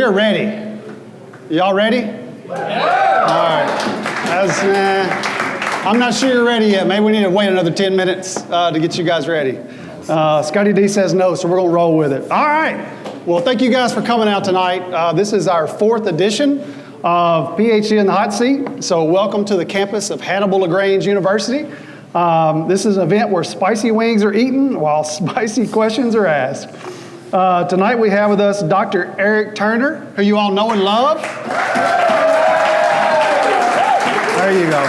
are ready. Y'all ready? Yeah. All right. I'm not sure you're ready yet. Maybe we need to wait another 10 minutes to get you guys ready. Scotty D says no, so we're going to roll with it. All right. Well, thank you guys for coming out tonight. This is our 4th edition of PhD in the Hot Seat. So welcome to the campus of Hannibal LaGrange University. This is an event where spicy wings are eaten while spicy questions are asked. Tonight we have with us Dr. Eric Turner, who you all know and love. There you go.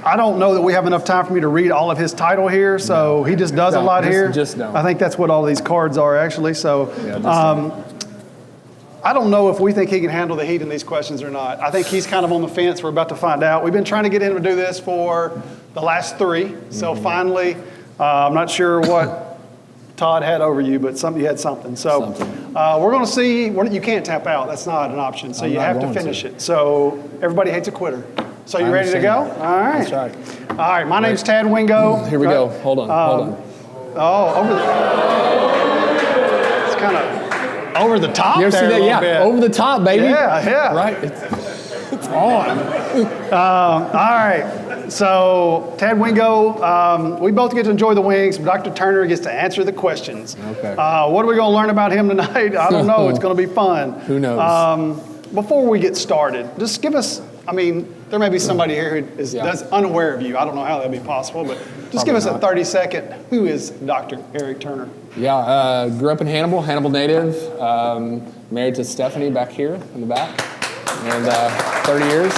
I don't know that we have enough time for me to read all of his title here, so he just does a lot here. Just don't. I think that's what all these cards are, actually. So I don't know if we think he can handle the heat in these questions or not. I think he's kind of on the fence. We're about to find out. We've been trying to get him to do this for the last 3. So finally, I'm not sure what Todd had over you, but you had something. So we're going to see. You can't tap out. That's not an option. So you have to finish it. So everybody hates a quitter. So you ready to go? All right. That's right. All right. My name's Tad Wingo. Here we go. Hold on. Oh, it's kind of over the top. You ever see that? Yeah, bit. Over the top, baby. Yeah. Right. It's on. All right. So, Tad Wingo, we both get to enjoy the wings, but Dr. Turner gets to answer the questions. Okay. What are we going to learn about him tonight? I don't know. It's going to be fun. Who knows? Before we get started, just give us, there may be somebody here who is that's unaware of you. I don't know how that would be possible, but just give us a 30-second. Who is Dr. Eric Turner? Yeah, grew up in Hannibal native, married to Stephanie back here in the back, and 30 years.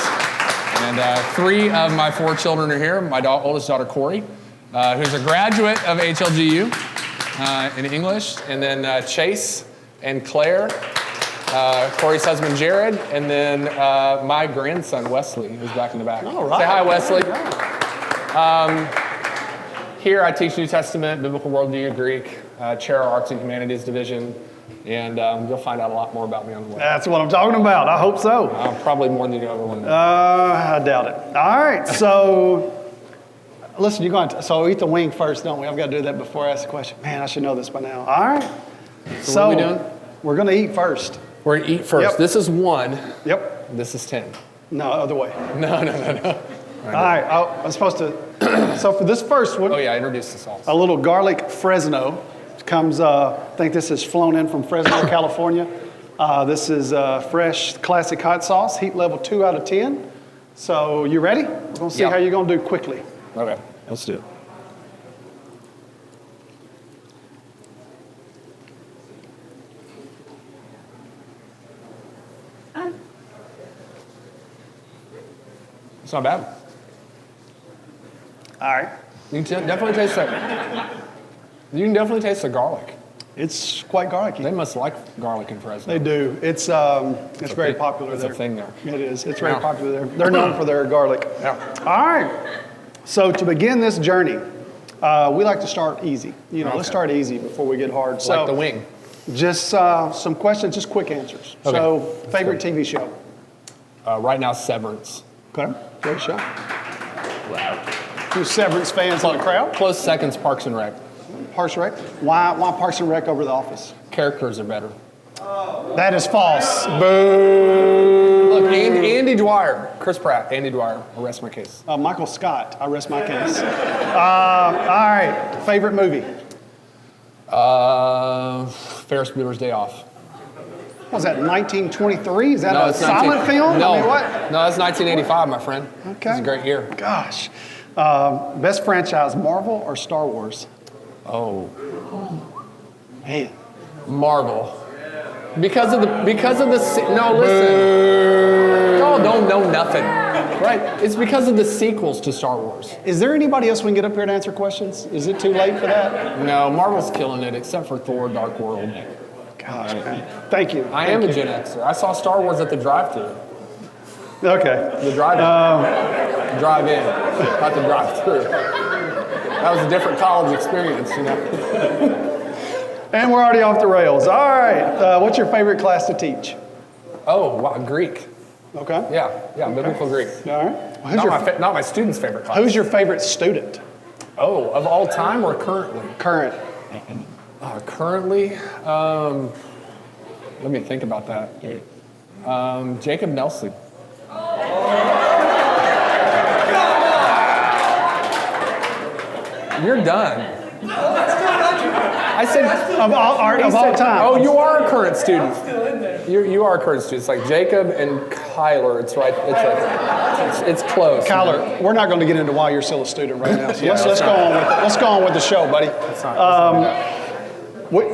And 3 of my 4 children are here. My oldest daughter, Corey, who's a graduate of HLGU in English. And then Chase and Claire, Corey's husband, Jared. And then my grandson, Wesley, who's back in the back. All right. Say hi, Wesley. Here I teach New Testament, Biblical Worldview, Greek, chair our Arts and Humanities division. And you'll find out a lot more about me on the way. That's what I'm talking about. I hope so. Probably more than you ever want to know. I doubt it. All right. So, listen, so eat the wing first, don't we? I've got to do that before I ask the question. Man, I should know this by now. All right. So what are we doing? We're going to eat first. We're going to eat first. Yep. This is 1. Yep. This is 10. No, other way. No. All right. I'm supposed to. So for this first one. Oh, yeah, introduce the sauce. A little garlic Fresno. Comes, I think this is flown in from Fresno, California. This is fresh classic hot sauce, heat level 2 out of 10. So you ready? We're going to see how you're going to do quickly. Okay, let's do it. It's not bad. All right. You can definitely taste that. You can definitely taste the garlic. It's quite garlicky. They must like garlic in Fresno. They do. It's very popular there. It's a thing there. It is. It's very popular there. They're known for their garlic. Yeah. All right. So to begin this journey, we like to start easy. Let's start easy before we get hard. Like the wing. Just some questions, just quick answers. Okay. So favorite TV show? Right now, Severance. Okay. Great show. Wow. Two Severance fans in the crowd? Close seconds, Parks and Rec. Parks and Rec? Why Parks and Rec over The Office? Characters are better. That is false. Boo. Look, Andy Dwyer, Chris Pratt, Andy Dwyer. I rest my case. Michael Scott. I rest my case. All right. Favorite movie? Ferris Bueller's Day Off. What was that, 1923? Is that No, a it's silent film? No, what? No, that's 1985, my friend. Okay. It's a great year. Gosh. Best franchise, Marvel or Star Wars? Oh. Man. Marvel. Because of the no, listen. Y'all don't know nothing. Right? It's because of the sequels to Star Wars. Is there anybody else we can get up here to answer questions? Is it too late for that? No, Marvel's killing it, except for Thor: Dark World. Gosh, man. Thank you. I am a Gen Xer. I saw Star Wars at the drive-thru. Okay. The drive-in. Drive-in, not the drive-thru. That was a different college experience, And we're already off the rails. All right. What's your favorite class to teach? Oh, wow, Greek. Okay. Yeah, biblical Greek. All right. Not my student's favorite class. Who's your favorite student? Oh, of all time or currently? Current. Currently, Let me think about that. Jacob Nelson. You're done. I said Of all time. Oh, you are a current student. You are a current student. It's like Jacob and Kyler. It's right. It's close. Kyler, we're not going to get into why you're still a student right now. So let's go on with it. Let's go on with the show, buddy. What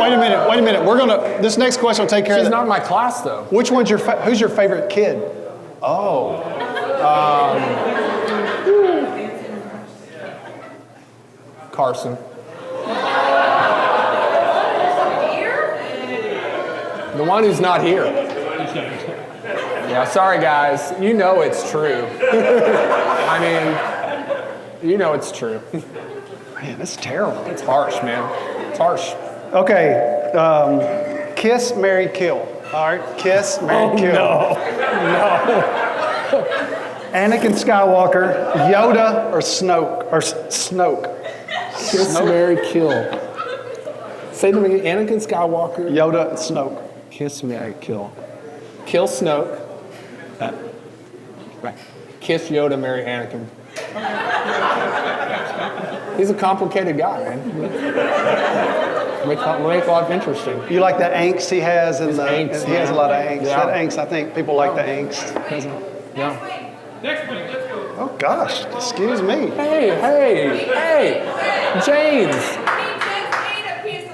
Wait a minute. We're gonna. This next question will take care of She's that. not in my class though. Which one's who's your favorite kid? Oh. Carson. The one who's not here. Yeah, sorry guys. You know it's true. I mean, you know it's true. Man, that's terrible. It's harsh, man. It's harsh. Okay, kiss, marry, kill. All right, kiss, marry, kill. No. Anakin Skywalker, Yoda, or Snoke? Kiss, marry, kill. Say to me, Anakin Skywalker. Yoda and Snoke. Kiss, marry, kill. Kill Snoke. Right. Kiss Yoda, marry Anakin. He's a complicated guy, man. Make life interesting. You like the angst he has? And angst, he has a lot of angst. Yeah. That angst, I think people like the angst. Yeah. Oh gosh, excuse me. Hey,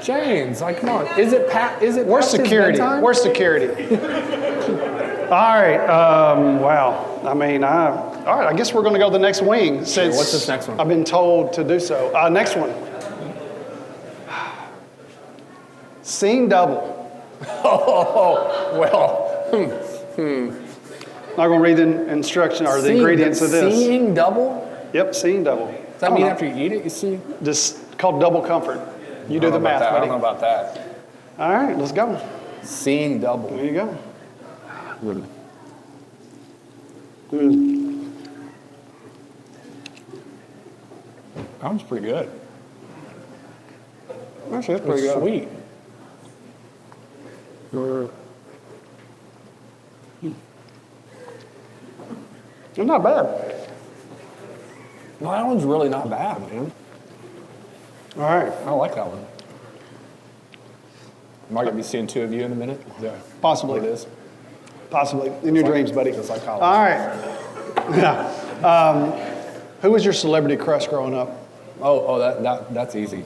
James, like, come on. Is it Where's past his security? bedtime? Where's security? All right. Wow. I mean, all right. I guess we're going to go to the next wing. Since what's this next one? I've been told to do so. Next one. Scene double. Oh, well. Not going to read the instruction or the ingredients of this. Seeing double? Yep, scene double. Does that mean after you eat it, you see? Just called double comfort. You do the math, I buddy. don't know about that. All right, let's go. Seeing double. There you go. That one's pretty good. Actually, that's pretty It's good. sweet. It's not bad. No, that one's really not bad, man. All right, I like that one. Am I going to be seeing two of you in a minute? Yeah. possibly. It is. Possibly. In your dreams, buddy. Just like college. All right. Yeah. Who was your celebrity crush growing up? That's easy.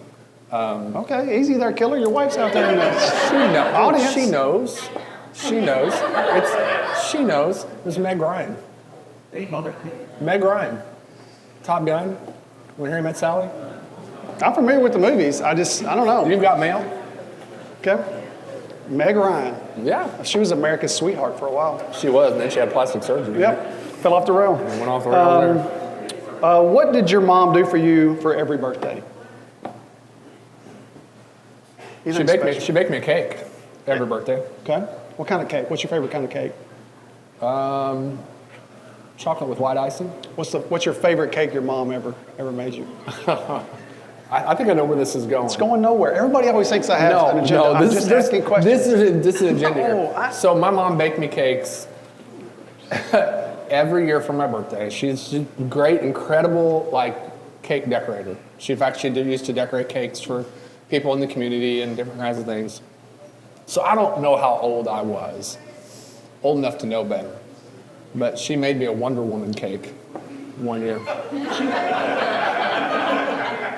Okay, easy there, killer. Your wife's out there in the audience. She knows. She knows. She knows. It's Meg Ryan. Meg Ryan. Top Gun. When Harry Met Sally. I'm familiar with the movies. I don't know. You've got mail? Okay. Meg Ryan. Yeah. She was America's sweetheart for a while. She was, and then she had plastic surgery. Yep. Fell off the rail. Went off the rail there. What did your mom do for you for every birthday? Anything special? She baked me a cake every birthday. Okay. What kind of cake? What's your favorite kind of cake? Chocolate with white icing. What's your favorite cake your mom ever made you? I think I know where this is going. It's going nowhere. Everybody always thinks I have an agenda. I'm just asking questions. This is an agenda here. So my mom baked me cakes every year for my birthday. She's a great, incredible, cake decorator. In fact, she used to decorate cakes for people in the community and different kinds of things. So I don't know how old I was, old enough to know better. But she made me a Wonder Woman cake one year.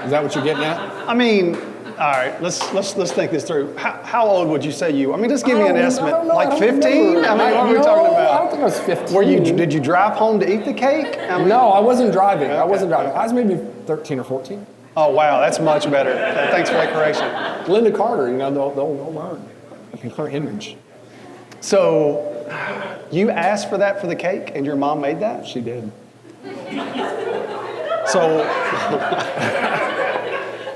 Is that what you're getting at? I mean, all right, let's think this through. How old would you say you? I mean, just give me an estimate. Like 15? I mean, what are we talking about? I don't think I was 15. Did you drive home to eat the cake? I mean, No, I wasn't driving. Okay. I was maybe 13 or 14. Oh, wow, that's much better. Thanks for that correction. Linda Carter, the old learn. Her image. So, you asked for that for the cake, and your mom made that? She did. So,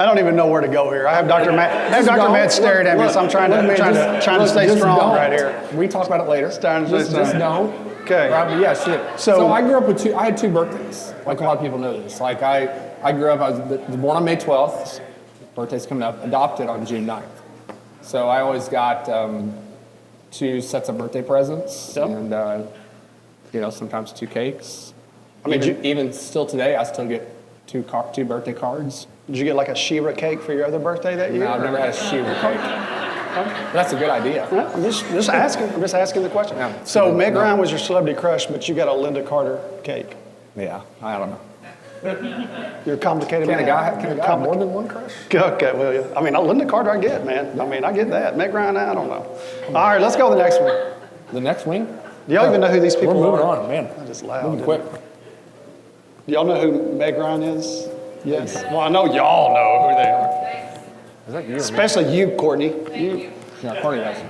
I don't even know where to go here. I have Dr. Matt staring at me, so I'm trying to stay strong right here. We talk about it later. Just don't. Okay. Yeah, she did. So I grew up with I had two birthdays. Like a lot of people know this. Like I grew up, I was born on May 12th. birthday's coming up, adopted on June 9th. So I always got 2 sets of birthday presents and, sometimes 2 cakes. I mean, even still today, I still get 2 birthday cards. Did you get like a Shira cake for your other birthday that year? No, I've never had a Shira cake. That's a good idea. Yeah, I'm just asking. I'm just asking the question. Yeah. So Meg Ryan was your celebrity crush, but you got a Linda Carter cake. Yeah, I don't know. You're a complicated Can a man. guy have more than one crush? Okay, well, yeah. I mean, Linda Carter, I get, man. I mean, I get that. Meg Ryan, I don't know. All right, let's go to the next one. The next wing? Do y'all even know who these people We're moving are? on, man. I just loud. Moving quick. Do y'all know who Meg Ryan is? Yes. Well, I know y'all know who they are. Is that you or me? Especially you, Courtney. You. Yeah, Courtney does.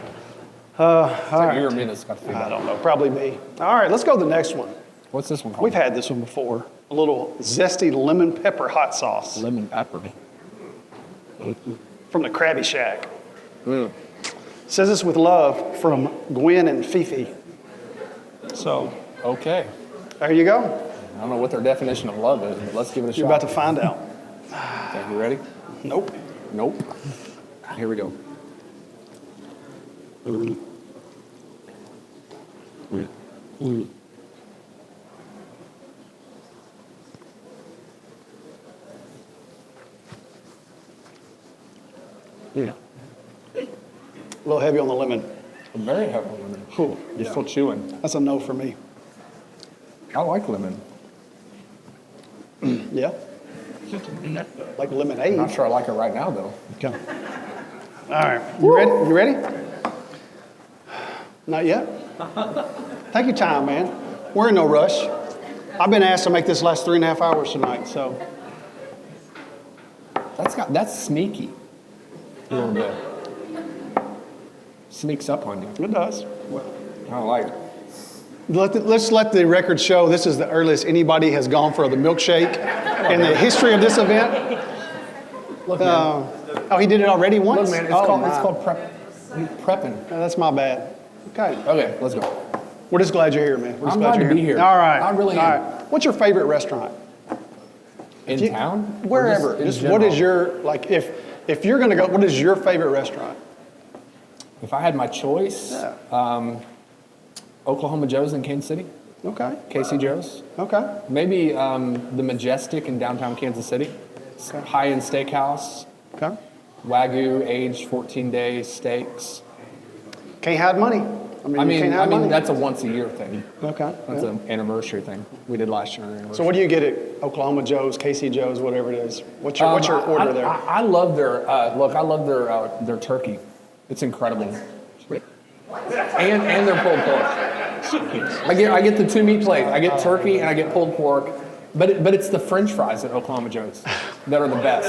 All right. You or me that's got the I feedback. don't know. Probably me. All right, let's go to the next one. What's this one called? We've had this one before. A little zesty lemon pepper hot sauce Lemon pepper. from the Krabby Shack. Mm. Says this with love from Gwen and Fifi. So, Okay. there you go. I don't know what their definition of love is, but let's give it a You're shot. about to find out. Okay, you ready? Nope. Nope. Here we go. Yeah. A little heavy on the lemon. Very heavy lemon. You're still chewing. That's a no for me. I like lemon. Yeah? Like lemonade. I'm not sure I like it right now, though. Okay. All right. You ready? You ready? Not yet? Take your time, man. We're in no rush. I've been asked to make this last 3.5 hours tonight, so. That's sneaky. A little bit. Sneaks up on you. It does. I don't like it. Let's let the record show this is the earliest anybody has gone for the milkshake in the history of this event. Look, man. Oh, he did it already once? Look, man, it's Oh, called my. prepping. No, that's my bad. Okay. Okay, let's go. We're just glad you're here, man. We're just I'm glad you're to be here. All right. I really All am. right. What's your favorite restaurant? In town? Or Wherever. in Just what general? is your, like, if you're going to go, what is your favorite restaurant? If I had my choice, Oklahoma Joe's in Kansas City, Okay. KC Joe's. Okay. Maybe the Majestic in downtown Kansas City. Okay. High-end steakhouse, Okay. Wagyu aged 14-day steaks. Can't hide money. I you can't hide mean money. that's a once-a-year thing. Okay. That's yeah. an anniversary thing. We did last year. So what do you get at Oklahoma Joe's, KC Joe's, whatever it is? What's your order there? I love their look. I love their turkey. It's incredible. And their pulled pork. I get the 2-meat plate. I get turkey and I get pulled pork. But it's the French fries at Oklahoma Joe's that are the best.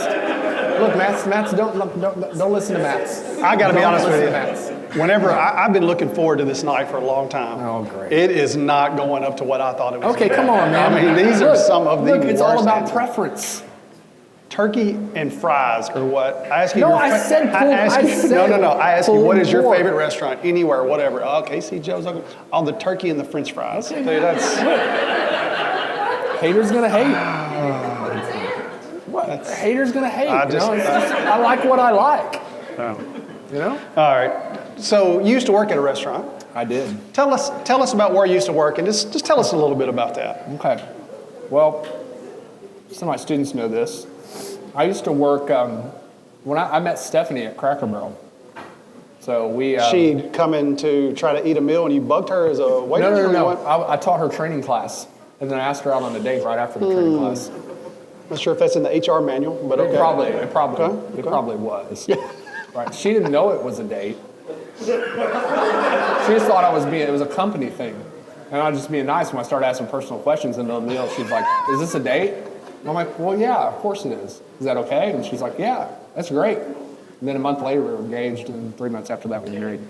Look, Matt's don't listen to Matt's. I got to be honest with you. Matt's. Whenever I've been looking forward to this night for a long time. Oh, great. It is not going up to what I thought it was. Okay, gonna come on, man. I mean, these are some of the Look, it's all worst about answers. preference. Turkey and fries or what? I ask you. No, your I said pulled- I ask you, I said no. I ask you, what is your pulled favorite pork. restaurant anywhere, whatever? Oh, KC Joe's. On the turkey and the French fries. Okay. Dude, that's Haters gonna hate. What? Haters gonna hate. I I like what I like. You know? all right. So you used to work at a restaurant. I did. Tell us about where you used to work, and just tell us a little bit about that. Okay. Well, some of my students know this. I used to work when I met Stephanie at Cracker Barrel. So we. She'd come in to try to eat a meal, and you bugged her as a waitress. No. I taught her training class, and then I asked her out on a date right after the training class. Not sure if that's in the HR manual, but okay. It probably Okay. was. Right. She didn't know it was a date. She just thought it was a company thing. And I was just being nice when I started asking personal questions in the middle of the meal. She's like, "Is this a date?" And I'm like, "Well, yeah, of course it is. Is that okay?" And she's like, "Yeah, that's great." And then a month later, we were engaged, and 3 months after that, we were married.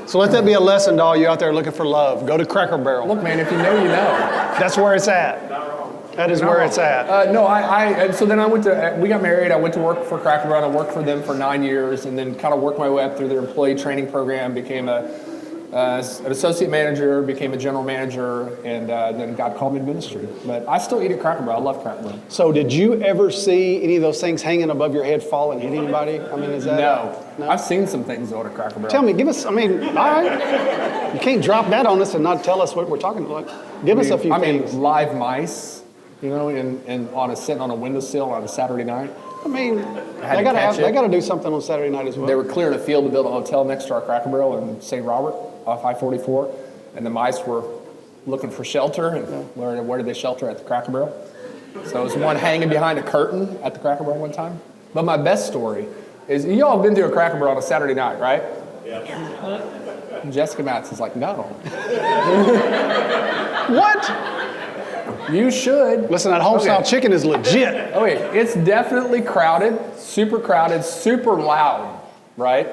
So let that be a lesson to all you out there looking for love. Go to Cracker Barrel. Look, man, if you know, you know. That's where it's at. That is where it's at. And so then we got married. I went to work for Cracker Barrel. I worked for them for 9 years and then kind of worked my way up through their employee training program, became a As an associate manager, became a general manager, and then God called me to ministry. But I still eat at Cracker Barrel. I love Cracker Barrel. So did you ever see any of those things hanging above your head fall and hit anybody? I mean, is that... No. I've seen some things though at Cracker Barrel. Tell me, give us, I mean, all right. You can't drop that on us and not tell us what we're talking about. Give us a few things. Live mice, you know, and sitting on a windowsill on a Saturday night. I mean, they got to do something on Saturday night as well. They were clearing a field to build a hotel next to our Cracker Barrel in St. Robert off I-44, and the mice were looking for shelter, and where did they shelter? At the Cracker Barrel. So it was one hanging behind a curtain at the Cracker Barrel one time. But my best story is, you all have been to a Cracker Barrel on a Saturday night, right? Yeah. And Jessica Matz is like, no. What? You should. Listen, that home-style chicken is legit. Okay, it's definitely crowded, super loud, right?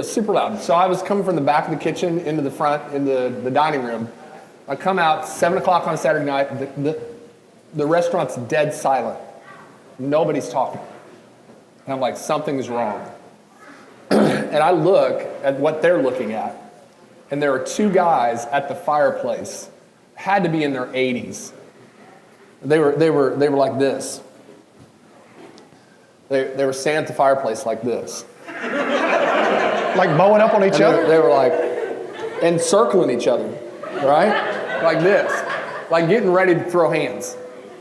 Super loud. So I was coming from the back of the kitchen into the front, into the dining room. I come out 7 o'clock on a Saturday night. The restaurant's dead silent. Nobody's talking. And I'm like, something's wrong. And I look at what they're looking at, and there are two guys at the fireplace, had to be in their 80s. They were like this. They were standing at the fireplace like this. Like bowing up on each other? They were like encircling each other, right? Like this, like getting ready to throw hands.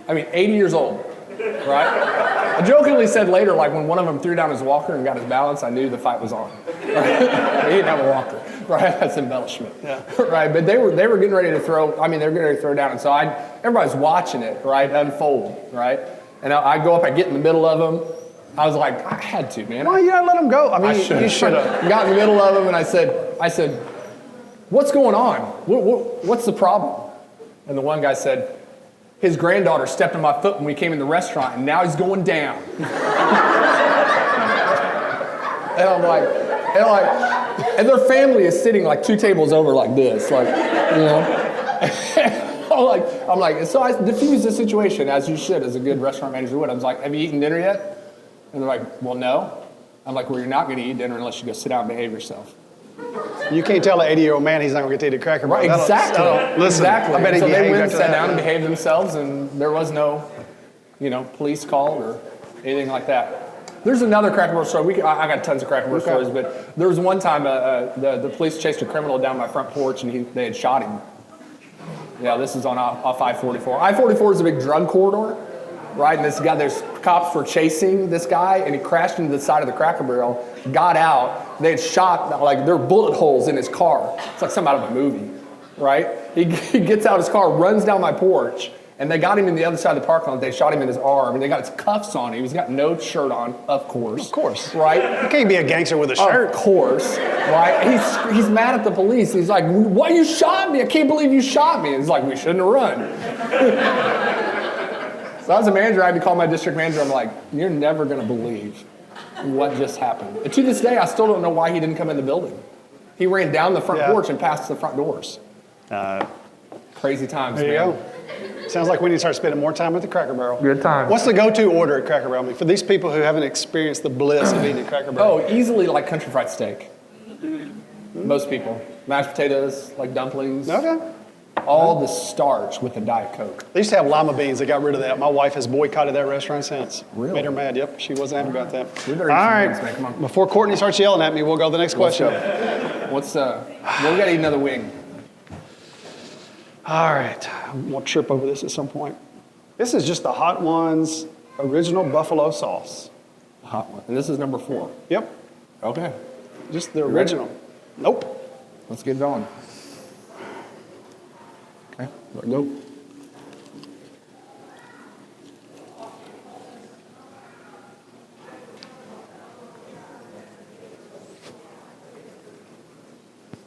I mean, 80 years old, right? I jokingly said later, like when one of them threw down his walker and got his balance, I knew the fight was on. Right? He didn't have a walker, right? That's embellishment, yeah. Right? But they were getting ready to throw. I mean, they were getting ready to throw down, and so everybody's watching it, right, unfold, right? And I go up, I get in the middle of them. I was like, I had to, man. Why you gotta let them go? I mean, you should have. Got in the middle of them, and I said, what's going on? What's the problem? And the one guy said, his granddaughter stepped on my foot when we came in the restaurant, and now he's going down. And I'm like, and their family is sitting like 2 tables over like this, like, you know. I'm like, so I diffused the situation as you should, as a good restaurant manager would. I was like, have you eaten dinner yet? And they're like, well, no. I'm like, well, you're not going to eat dinner unless you go sit down and behave yourself. You can't tell an 80-year-old man he's not going to get to eat a Cracker Barrel. Right, exactly. Listen, exactly. I bet he so they went and sat down that. and behaved themselves, and there was no, police call or anything like that. There's another Cracker Barrel story. I got tons of Cracker Barrel stories, but there was one time the police chased a criminal down my front porch, and they had shot him. Yeah, this is on off I-44. I-44 is a big drug corridor, right? And there's cops were chasing this guy, and he crashed into the side of the Cracker Barrel, got out. They had shot, like, there were bullet holes in his car. It's like something out of a movie, right? He gets out of his car, runs down my porch, and they got him in the other side of the parking lot. They shot him in his arm, and they got his cuffs on him. He's got no shirt on, of course. Of course. Right? You can't be a gangster with a shirt. Of course. Right? He's mad at the police. He's like, why you shot me? I can't believe you shot me. And he's like, we shouldn't have run. So as a manager, I had to call my district manager. I'm like, you're never going to believe what just happened. And to this day, I still don't know why he didn't come in the building. He ran down the front porch and past the front doors. Crazy times, there man. You go. Sounds like we need to start spending more time at the Cracker Barrel. Good time. What's the go-to order at Cracker Barrel? I mean, for these people who haven't experienced the bliss of eating at Cracker Barrel. Oh, easily like country fried steak. Most people. Mashed potatoes, like dumplings. Okay. All the starch with the Diet Coke. They used to have lima beans. They got rid of that. My wife has boycotted that restaurant since. Really? Made her mad. Yep, she wasn't happy about that. We All better eat some right. wings, man. Come on. Before Courtney starts yelling at me, we'll go to the next question. Let's go. We gotta eat another wing. All right. I'm going to trip over this at some point. This is just the Hot Ones original buffalo sauce. Hot one. And this is number 4. Yep. Okay. Just the original. Nope. Let's get going. Okay, let it go.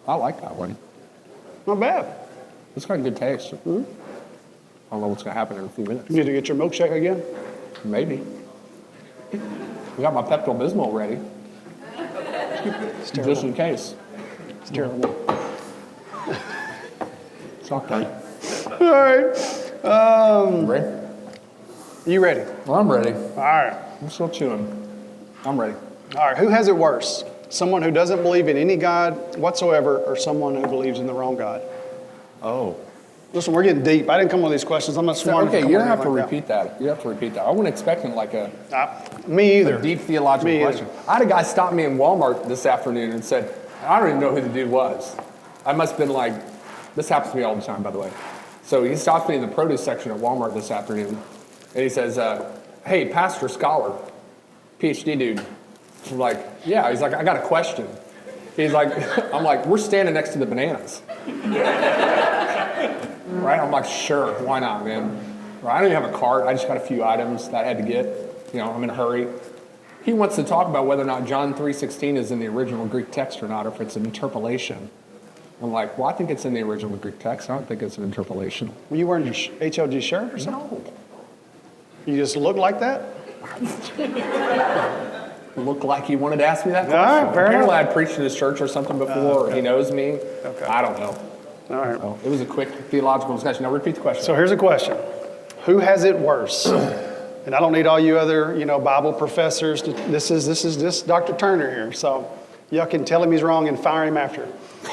I like that one. Not bad. It's got a good taste. Mm-hmm. I don't know what's going to happen in a few minutes. You need to get your milkshake again? Maybe. I got my Pepto-Bismol ready. Just in case. It's terrible. It's okay. All right. Ready? You ready? Well, I'm ready. All right. I'm still chewing. I'm ready. All right. Who has it worse? Someone who doesn't believe in any God whatsoever, or someone who believes in the wrong God? Oh. Listen, we're getting deep. I didn't come with these questions. I'm not smart enough to Okay, come you with don't have to anything repeat that. You have to repeat that. I wasn't expecting like a Me either. deep theological Me either. question. I had a guy stop me in Walmart this afternoon and said, I don't even know who the dude was. I must have been like, this happens to me all the time, by the way. So he stops me in the produce section at Walmart this afternoon, and he says, hey, pastor, scholar, PhD dude. I'm like, yeah. He's like, I got a question. He's like, I'm like, we're standing next to the bananas. Right? I'm like, sure, why not, man? Right? I don't even have a cart. I just got a few items that I had to get. You know, I'm in a hurry. He wants to talk about whether or not John 3:16 is in the original Greek text or not, or if it's an interpolation. I'm like, well, I think it's in the original Greek text. I don't think it's an interpolation. Were you wearing your HLG shirt or something? No. You just look like that? Looked like he wanted to ask me that question. All right, fair Apparently enough. I'd preached in his church or something before, or he knows me. Okay. I don't know. All right. So it was a quick theological discussion. Now repeat the question. So here's a question. Who has it worse? And I don't need all you other, Bible professors. This is Dr. Turner here. So y'all can tell him he's wrong and fire him after.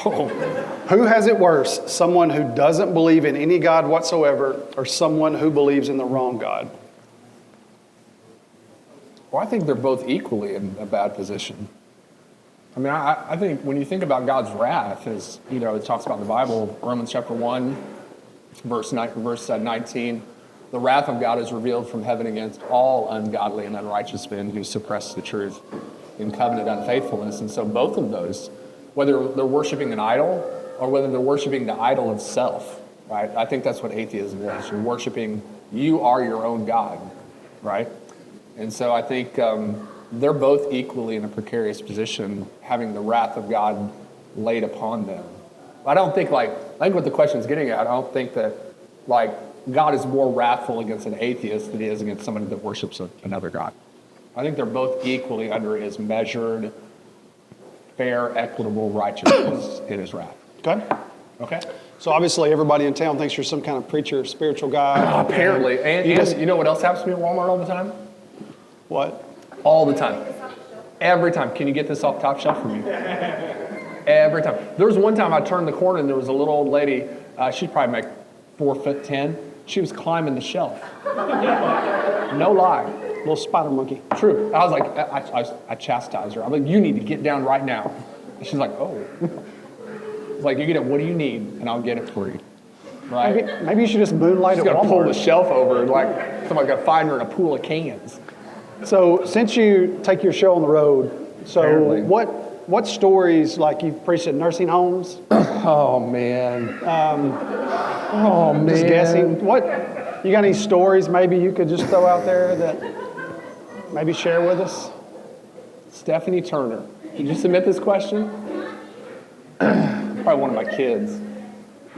Who has it worse? Someone who doesn't believe in any God whatsoever, or someone who believes in the wrong God? Well, I think they're both equally in a bad position. I mean, I think when you think about God's wrath, as it talks about in the Bible, Romans chapter 1, verse 19, the wrath of God is revealed from heaven against all ungodly and unrighteous men who suppress the truth in covenant unfaithfulness. And so both of those, whether they're worshiping an idol or whether they're worshiping the idol of self, right? I think that's what atheism is. You're worshiping, you are your own God, right? And so I think they're both equally in a precarious position, having the wrath of God laid upon them. I think what the question's getting at, I don't think that, God is more wrathful against an atheist than he is against somebody that worships another God. I think they're both equally under his measured, fair, equitable righteousness in his wrath. Okay? So obviously everybody in town thinks you're some kind of preacher, spiritual guy. Apparently. And you know what else happens to me at Walmart all the time? What? All the time. Every time. Can you get this off top shelf for me? Every time. There was one time I turned the corner and there was a little old lady. She'd probably make 4'10". She was climbing the shelf. No lie. Little spider monkey. True. I was like, I chastised her. I'm like, you need to get down right now. And she's like, oh. Like, you get it, what do you need? And I'll get it for you. Right? Maybe you should just moonlight She's at got to pull the Walmart. shelf over. Like, somebody got to find her in a pool of cans. So since you take your show on the road, so Apparently. what stories, like you've preached at nursing homes? Oh, man. Oh, man. Just guessing. You got any stories maybe you could just throw out there that maybe share with us? Stephanie Turner. Did you submit this question? Probably one of my kids.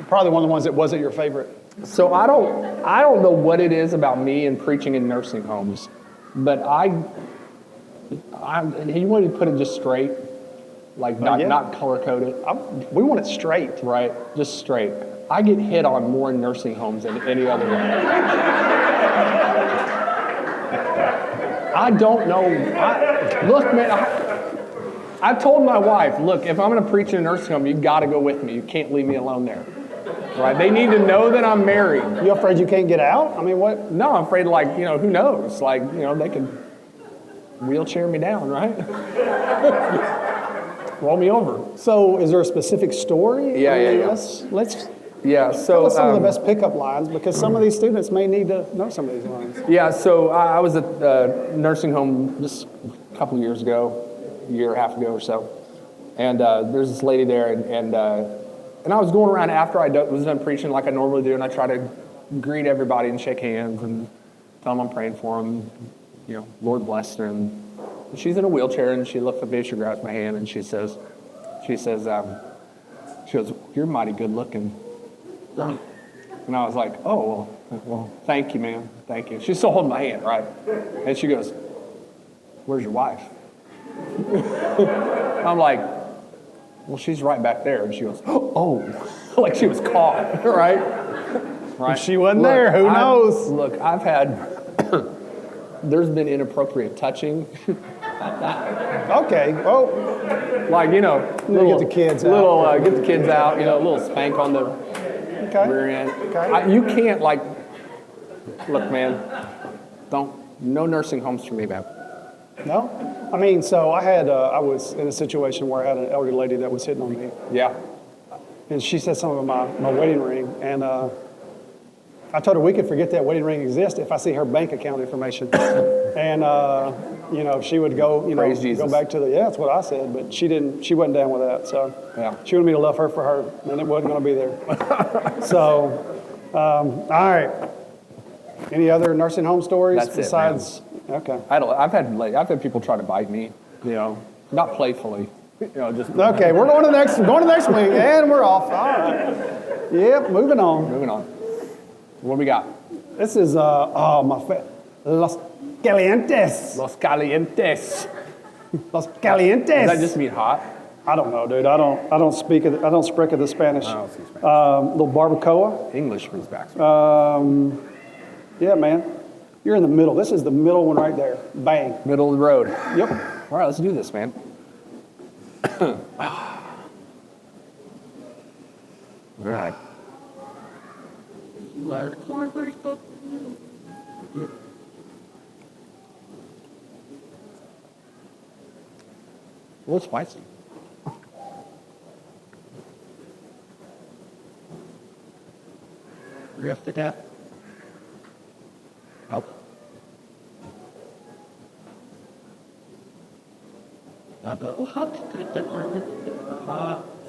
Probably one of the ones that wasn't your favorite. So I don't know what it is about me and preaching in nursing homes, but you want to put it just straight, like not color coded. We want it straight. Right, just straight. I get hit on more in nursing homes than any other way. I don't know. Look, man, I've told my wife, look, if I'm going to preach in a nursing home, you got to go with me. You can't leave me alone there. Right? They need to know that I'm married. You afraid you can't get out? I mean, what? No, I'm afraid, who knows? They could wheelchair me down, right? Roll me over. So, is there a specific story? Yeah. Let's Yeah, so tell us some of the best pickup lines, because some of these students may need to know some of these lines. Yeah, so I was at a nursing home just a couple of years ago, a year and a half ago or so, and there's this lady there, and I was going around after I was done preaching like I normally do, and I try to greet everybody and shake hands and tell them I'm praying for them, Lord bless her. And she's in a wheelchair, and she looks at me, she grabs my hand, and she goes, you're mighty good looking. And I was like, oh, well, thank you, ma'am, thank you. She's still holding my hand, right? And she goes, where's your wife? I'm like, well, she's right back there. And she goes, oh, like she was caught, right? If she wasn't there, who knows? Look, I've had, there's been inappropriate touching Okay. Well, Like, you know, get the kids out. Get the kids out, you know, a little spank on the rear end. Okay. You can't, like, look, man, no nursing homes for me, man. No? I mean, so I was in a situation where I had an elderly lady that was hitting on me. Yeah. And she said something about my wedding ring. And I told her we could forget that wedding ring exists if I see her bank account information. And, you know, she would go, you know, Praise Jesus. go back to that's what I said. But she wasn't down with that. So Yeah. she wanted me to love her for her. And it wasn't going to be there. So, all right. Any other nursing home stories That's it, besides? Okay. I've had people try to bite me, you know, not playfully, you know, just Okay, we're going to the next week, and we're off. All right. Yep, moving on. moving on. What do we got? This is Los Calientes. Los Calientes. Los Calientes. Does that just mean hot? I don't know, dude. I don't speak of the Spanish. I don't speak Spanish. Little barbacoa. English means back. Yeah, man. You're in the middle. This is the middle one right there. Bang. Middle of the road. Yep. All right, let's do this, man. All right. A little spicy. After that. Oh.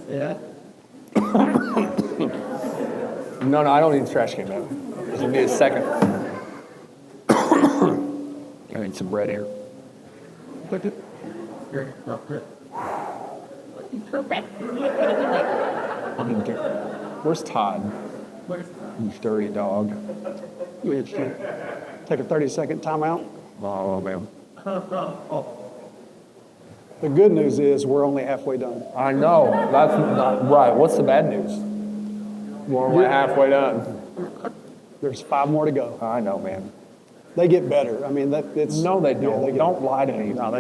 Yeah. No, I don't need the trash can, man. Just give me a second. I need some bread here. Put it. Here. Where's Todd? You dirty dog. Take a 30-second timeout. Oh, man. The good news is we're only halfway done. I know. That's not right. What's the bad news? We're halfway done. There's 5 more to go. I know, man. They get better. I mean, it's No, they yeah, don't. they get Don't lie to me. No,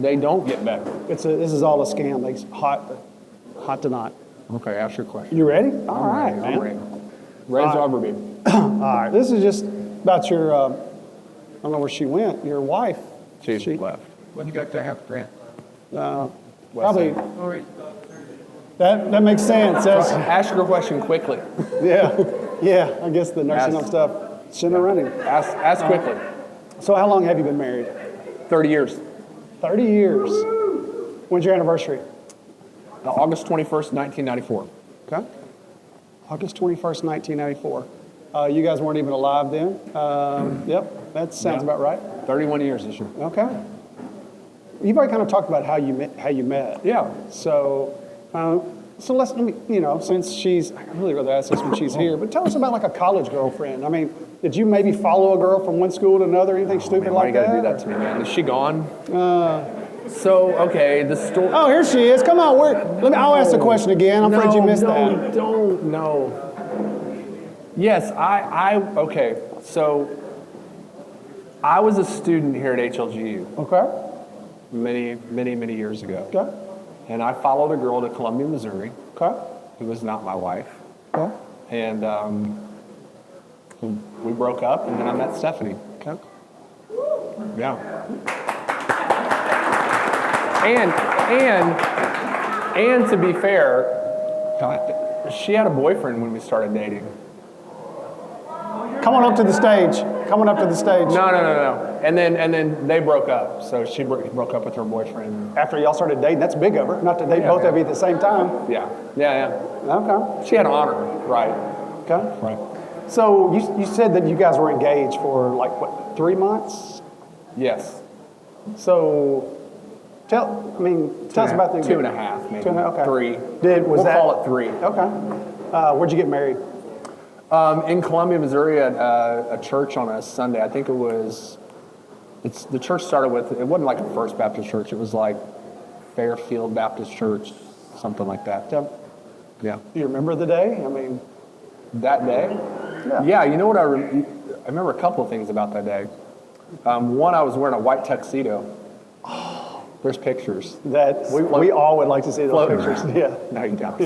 They don't get better. this is all a scam. They hot to not. Okay, ask your question. You ready? All right, I'm man. ready. Ready as I'll ever be. All right. This is just about your. I don't know where she went. Your wife. She's left. When you got to half grant. Probably. All right. That makes sense. Ask your question quickly. Yeah. I guess the nursing home stuff. Send her running. Ask quickly. So how long have you been married? 30 years. 30 years. When's your anniversary? August 21st, 1994. Okay. August 21st, 1994. You guys weren't even alive then. Yep, that sounds about right. 31 years this year. Okay. You've already kind of talked about how you met. Yeah. So let me, since I'd really rather ask this when she's here, but tell us about like a college girlfriend. I mean, did you maybe follow a girl from one school to another, anything stupid Why like you gotta that? do that to me, man? Is she gone? Okay, the story. Oh, here she is. Come on, I'll ask the question again. I'm afraid you missed that. No. Yes, okay. So I was a student here at HLGU Okay. many years ago. Okay. And I followed a girl to Columbia, Missouri, Okay. who was not my wife. Okay. And we broke up, and then I met Stephanie. Okay. Yeah. And to be fair, she had a boyfriend when we started dating. Come on up to the stage. No. And then they broke up. So she broke up with her boyfriend. After y'all started dating, that's big of her. Not to date both of you at the same time. Yeah. Okay. She had an honor, right? Okay. Right. So you said that you guys were engaged for like what, 3 months? Yes. So tell us about the 2.5, maybe. 2.5, okay. 3. We'll call it 3. Okay. Where'd you get married? In Columbia, Missouri, at a church on a Sunday. I think the church started with, it wasn't like a First Baptist Church. It was like Fairfield Baptist Church, something like that. Yeah. Do you remember the day? That day? Yeah, you know what I remember a couple of things about that day. One, I was wearing a white tuxedo. There's pictures. That we all would like to see those Floating pictures. around. Yeah. No, you don't.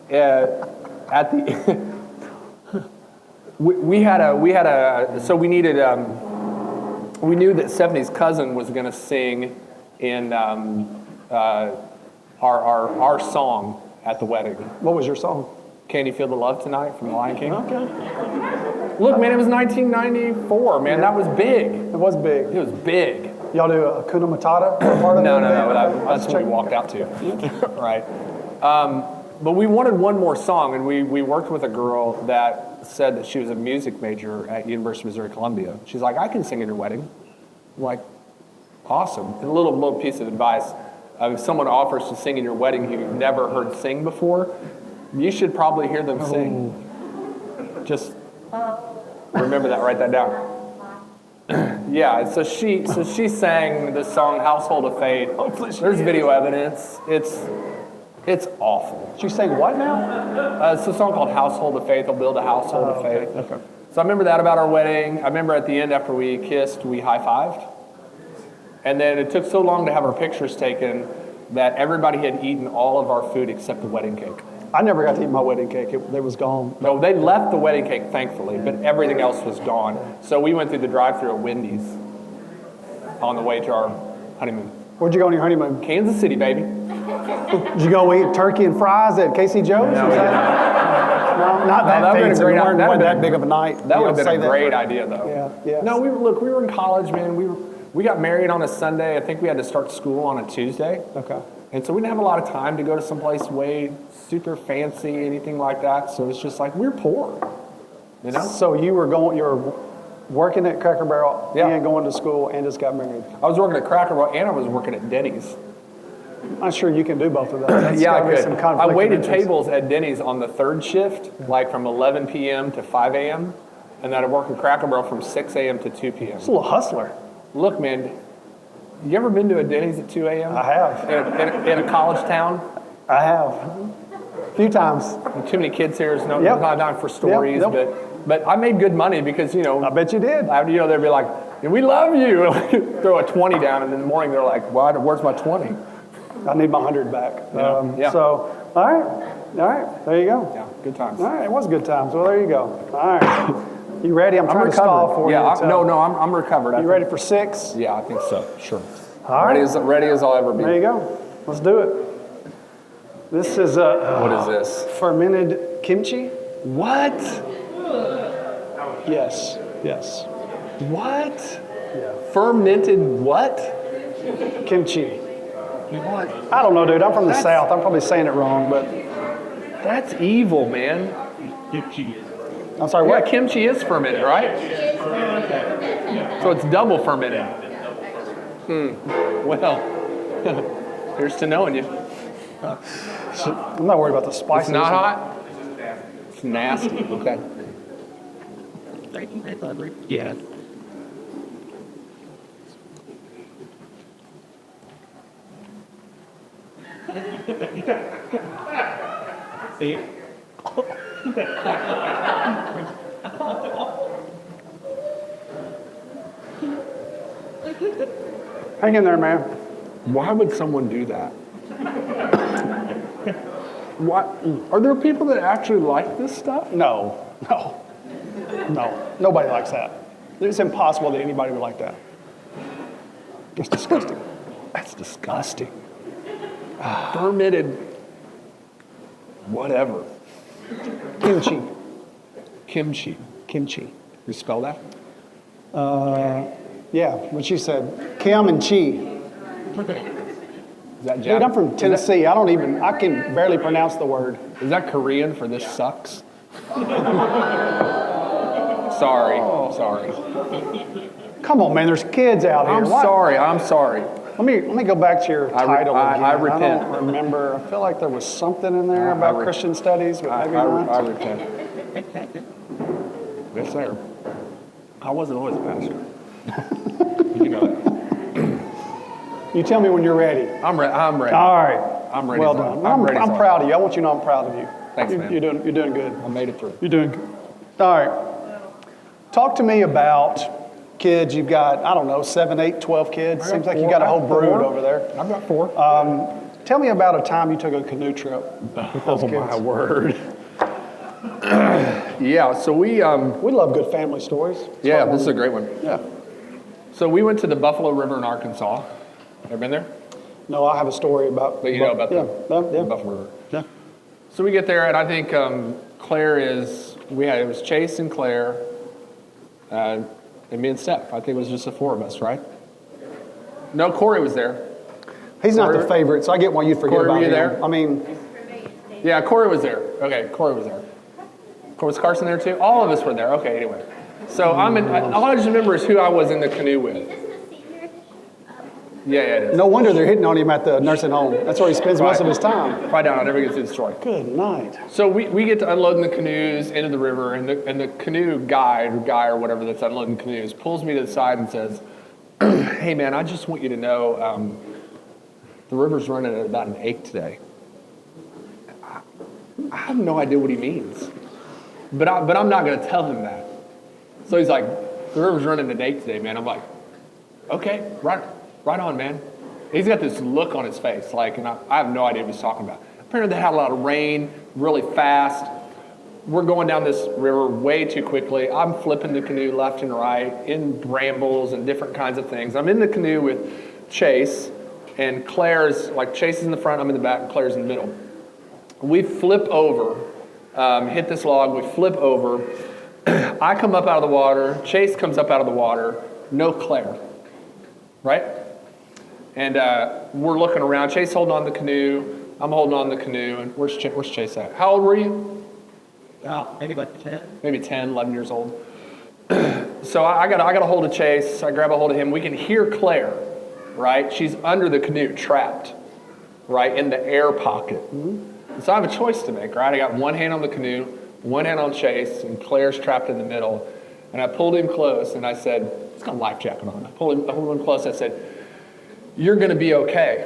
Yeah. At the so we needed we knew that Stephanie's cousin was going to sing in our song at the wedding. What was your song? Can You Feel the Love Tonight from The Lion King? Okay. Look, man, it was 1994, man. That was big. It was big. It was big. Y'all do a Hakuna Matata part of No, it? that's what we walked out to. Right. But we wanted one more song, and we worked with a girl that said that she was a music major at University of Missouri Columbia. She's like, I can sing at your wedding. I'm like, awesome. And a little piece of advice, if someone offers to sing in your wedding who you've never heard sing before, you should probably hear them sing. Just remember that, write that down. Yeah, so she sang the song Household of Faith. There's video evidence. It's awful. She sang what now? It's a song called Household of Faith. I'll build a household of faith. Okay. So I remember that about our wedding. I remember at the end after we kissed, we high-fived. And then it took so long to have our pictures taken that everybody had eaten all of our food except the wedding cake. I never got to eat my wedding cake. It was gone. No, they left the wedding cake, thankfully, but everything else was gone. So we went through the drive-thru at Wendy's on the way to our honeymoon. Where'd you go on your honeymoon? Kansas City, baby. Did you go eat turkey and fries at Casey Joe's? No, we didn't. No, not that that would've been a fancy. great We weren't idea. quite that big of a night. That You would have know, been a say great that. idea, though. Yeah. No, we were in college, man. We got married on a Sunday. I think we had to start school on a Tuesday. Okay. And so we didn't have a lot of time to go to someplace way super fancy, anything like that. So it's just like, we're poor, you know? So you were working at Cracker Barrel and going to school and just got married. I was working at Cracker Barrel and I was working at Denny's. I'm sure you can do both of those. That's Yeah, gotta I be could. some conflict I of waited interest. tables at Denny's on the third shift, like from 11 p.m. to 5 a.m. And then I worked at Cracker Barrel from 6 a.m. to 2 p.m. It's a little hustler. Look, man, you ever been to a Denny's at 2 a.m.? I have. In a college town? I have. A few times. Too many kids here. There's Yep. not time for stories, Yep. but I made good money because, you know, I bet you did. they'd be like, we love you. Throw a 20 down, and in the morning they're like, where's my 20? I need my 100 back. Yeah. So, all right, there you go. Yeah, good times. All right, it was good times. Well, there you go. All right. You ready? I'm trying to stall for you. I'm recovered. You ready for 6? Yeah, I think so. Sure. All right. Ready as I'll ever be. There you go. Let's do it. This is What is this? fermented kimchi. What? Yes. What? Yeah. Fermented what? Kimchi. What? I don't know, dude. I'm from the South. I'm probably saying it wrong, but That's evil, man. I'm sorry. Yeah, What? kimchi is fermented, right? So it's double fermented. Well, here's to knowing you. I'm not worried about the spices. It's not hot? It's nasty. Okay. Yeah. See? Hang in there, man. Why would someone do that? What? Are there people that actually like this stuff? No. Nobody likes that. It's impossible that anybody would like that. It's disgusting. That's disgusting. Fermented whatever. Kimchi. Kimchi. You spell that? Yeah, what she said. Kim and chi. Is that Dude, I'm from Tennessee. I can barely pronounce the word. Is that Korean for this sucks? Sorry. Come on, man. There's kids out here. I'm Why- sorry. Let me go back to your title again. I repent. I don't remember. I feel like there was something in there about Christian studies, but maybe not. I repent. Yes, sir. I wasn't always a pastor. You know that. You tell me when you're ready. I'm ready. All right. I'm ready. Well done. I'm ready. I'm proud of you. I want you to know I'm proud of you. Thanks, man. You're doing good. I made it through. You're doing good. All right. Talk to me about kids. You've got, I don't know, 7, 8, 12 kids. Seems like you got a whole brood over there. I've got 4. Tell me about a time you took a canoe trip with those kids. My word. Yeah, so we love good family stories. Yeah, this is a great one. Yeah. So we went to the Buffalo River in Arkansas. Ever been there? No, I have a story about. But you know about the yeah. Buffalo River. Yeah. So we get there, and I think Claire it was Chase and Claire, and me and Steph. I think it was just the 4 of us, right? No, Corey was there. He's not the favorite, so I get why you forget Corey, about were you him. there? I mean, yeah, Corey was there. Okay, Corey was there. Was Carson there too? All of us were there. Okay, anyway. So all I just remember is who I was in the canoe with. Yeah, it is. no wonder they're hitting on him at the nursing home. That's where he spends most of his time. Quiet down, I'll never get through the story. Good night. So we get to unloading the canoes into the river, and the canoe guy or whatever that's unloading canoes pulls me to the side and says, "Hey man, I just want you to know the river's running at about an 8 today." I have no idea what he means, but I'm not going to tell him that. So he's like, "The river's running at 8 today, man." I'm like, "Okay, right on, man." He's got this look on his face, like, and I have no idea what he's talking about. Apparently they had a lot of rain, really fast. We're going down this river way too quickly. I'm flipping the canoe left and right in brambles and different kinds of things. I'm in the canoe with Chase, and Claire's, like Chase is in the front, I'm in the back, and Claire's in the middle. We flip over, hit this log, we flip over. I come up out of the water, Chase comes up out of the water, no Claire, right? And we're looking around. Chase holding on the canoe. I'm holding on the canoe. And where's Chase at? How old were you? Maybe like 10. Maybe 10, 11 years old. So I got a hold of Chase. I grab a hold of him. We can hear Claire, right? She's under the canoe, trapped, right, in the air pocket. Mm-hmm. So I have a choice to make, right? I got one hand on the canoe, one hand on Chase, and Claire's trapped in the middle. And I pulled him close, and I said, he's got a life jacket on. I pulled him close. I said, "You're going to be okay."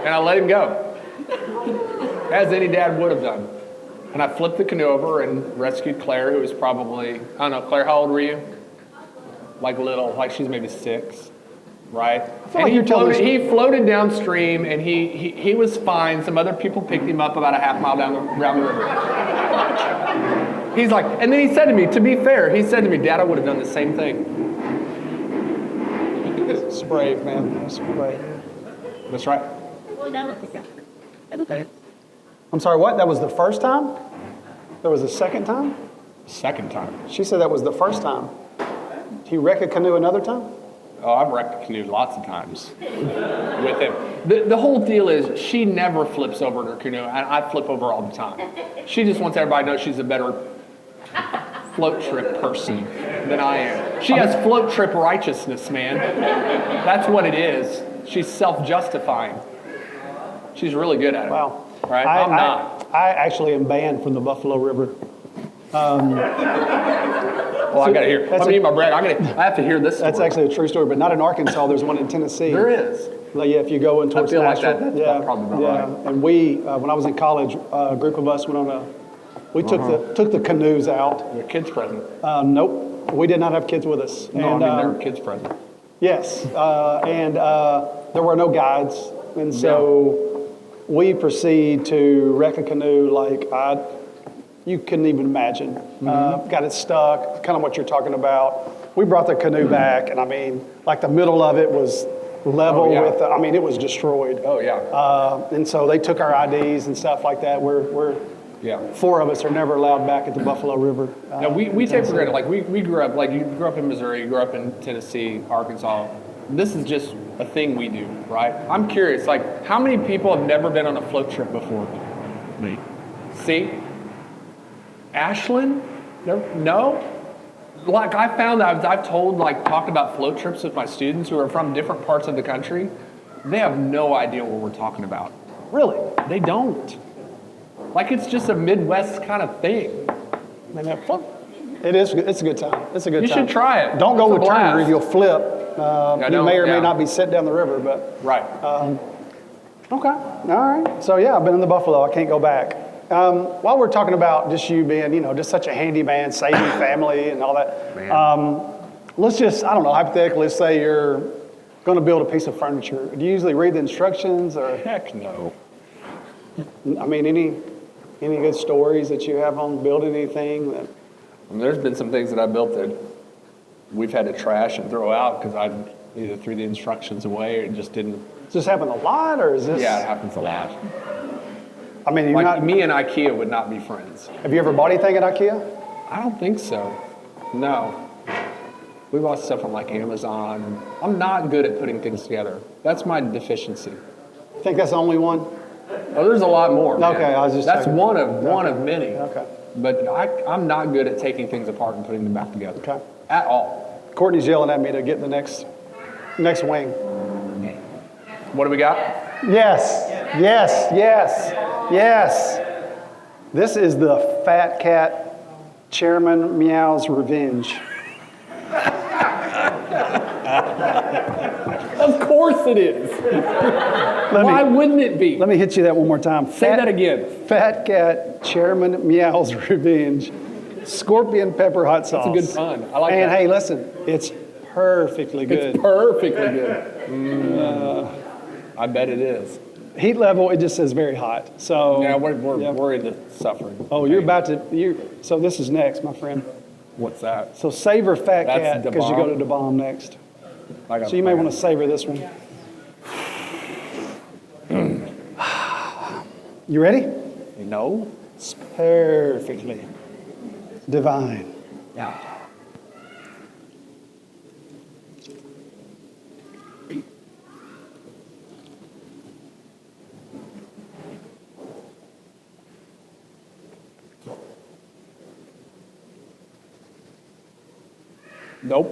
And I let him go, as any dad would have done. And I flipped the canoe over and rescued Claire, who was probably, I don't know, Claire, how old were you? Like little, like she's maybe 6, right? And he floated downstream, and he was fine. Some other people picked him up about a half mile down the river. He's like, and then he said to me, to be fair, he said to me, "Dad, I would have done the same thing." It's brave, man. That's brave. That's right. I'm sorry, what? That was the first time? There was a second time? Second time. She said that was the first time. He wreck a canoe another time? Oh, I've wrecked a canoe lots of times with him. The whole deal is she never flips over in her canoe, and I flip over all the time. She just wants everybody to know she's a better float trip person than I am. She has float trip righteousness, man. That's what it is. She's self-justifying. She's really good at it. Wow. Right? I'm not. I actually am banned from the Buffalo River. Well, I got to hear. I mean, my brag. I have to hear this story. That's actually a true story, but not in Arkansas. There's one in Tennessee. There is. Like, yeah, if you go in towards I feel Nashville. like that's probably right. And we, when I was in college, a group of us went on took the canoes out. Your kids present. Nope, we did not have kids with us. No, I mean there were kids present. Yes, and there were no guides, and so we proceed to wreck a canoe like you couldn't even imagine. Got it stuck, kind of what you're talking about. We brought the canoe back, and I mean, like the middle of it was level with, I mean, it was destroyed. Oh, yeah. And so they took our IDs and stuff like that. We're 4 of us are never allowed back at the Buffalo River. Now, we take for granted, like we grew up, like you grew up in Missouri, you grew up in Tennessee, Arkansas. This is just a thing we do, right? I'm curious, like how many people have never been on a float trip before? Me. See? Ashlyn? No? Like I found that I've talked about float trips with my students who are from different parts of the country. They have no idea what we're talking about. Really? They don't. Like it's just a Midwest kind of thing. It is. It's a good time. It's a good time. You should try it. Don't go It's a with Turner. blast. You'll flip. You may or may not be set down the river, but right. okay. All right. So yeah, I've been in the Buffalo. I can't go back. While we're talking about just you being, just such a handyman, saving family and all that, let's just, I don't know, hypothetically, let's say you're going to build a piece of furniture. Do you usually read the instructions or? Heck no. I mean, any good stories that you have on building anything? There's been some things that I built that we've had to trash and throw out because I either threw the instructions away or just didn't. Does this happen a lot, or is this? Yeah, it happens a lot. I mean, Me and IKEA would not be friends. Have you ever bought anything at IKEA? I don't think so. No. We bought stuff on like Amazon. I'm not good at putting things together. That's my deficiency. I think that's the only one. Oh, there's a lot more. Man. Okay, I was just. That's checking. one of many. Okay. But I'm not good at taking things apart and putting them back together. Okay. At all. Courtney's yelling at me to get the next wing. What do we got? Yes. Yes. Yes. Yes. This is the Fat Cat Chairman Meow's Revenge. Of course it is. Why wouldn't it be? Let me hit you that one more time. Say that again. Fat Cat Chairman Meow's Revenge. Scorpion pepper hot sauce. That's a good pun. I like and that. hey, listen, it's perfectly good. It's perfectly good. I bet it is. Heat level, it just says very hot. So Yeah, we're into suffering. Oh, you're about to. So this is next, my friend. What's that? So savor Fat That's Cat Da because you go Bomb? to Da Bomb next. So you may want to savor this one. You ready? No. It's perfectly divine. Yeah. Nope.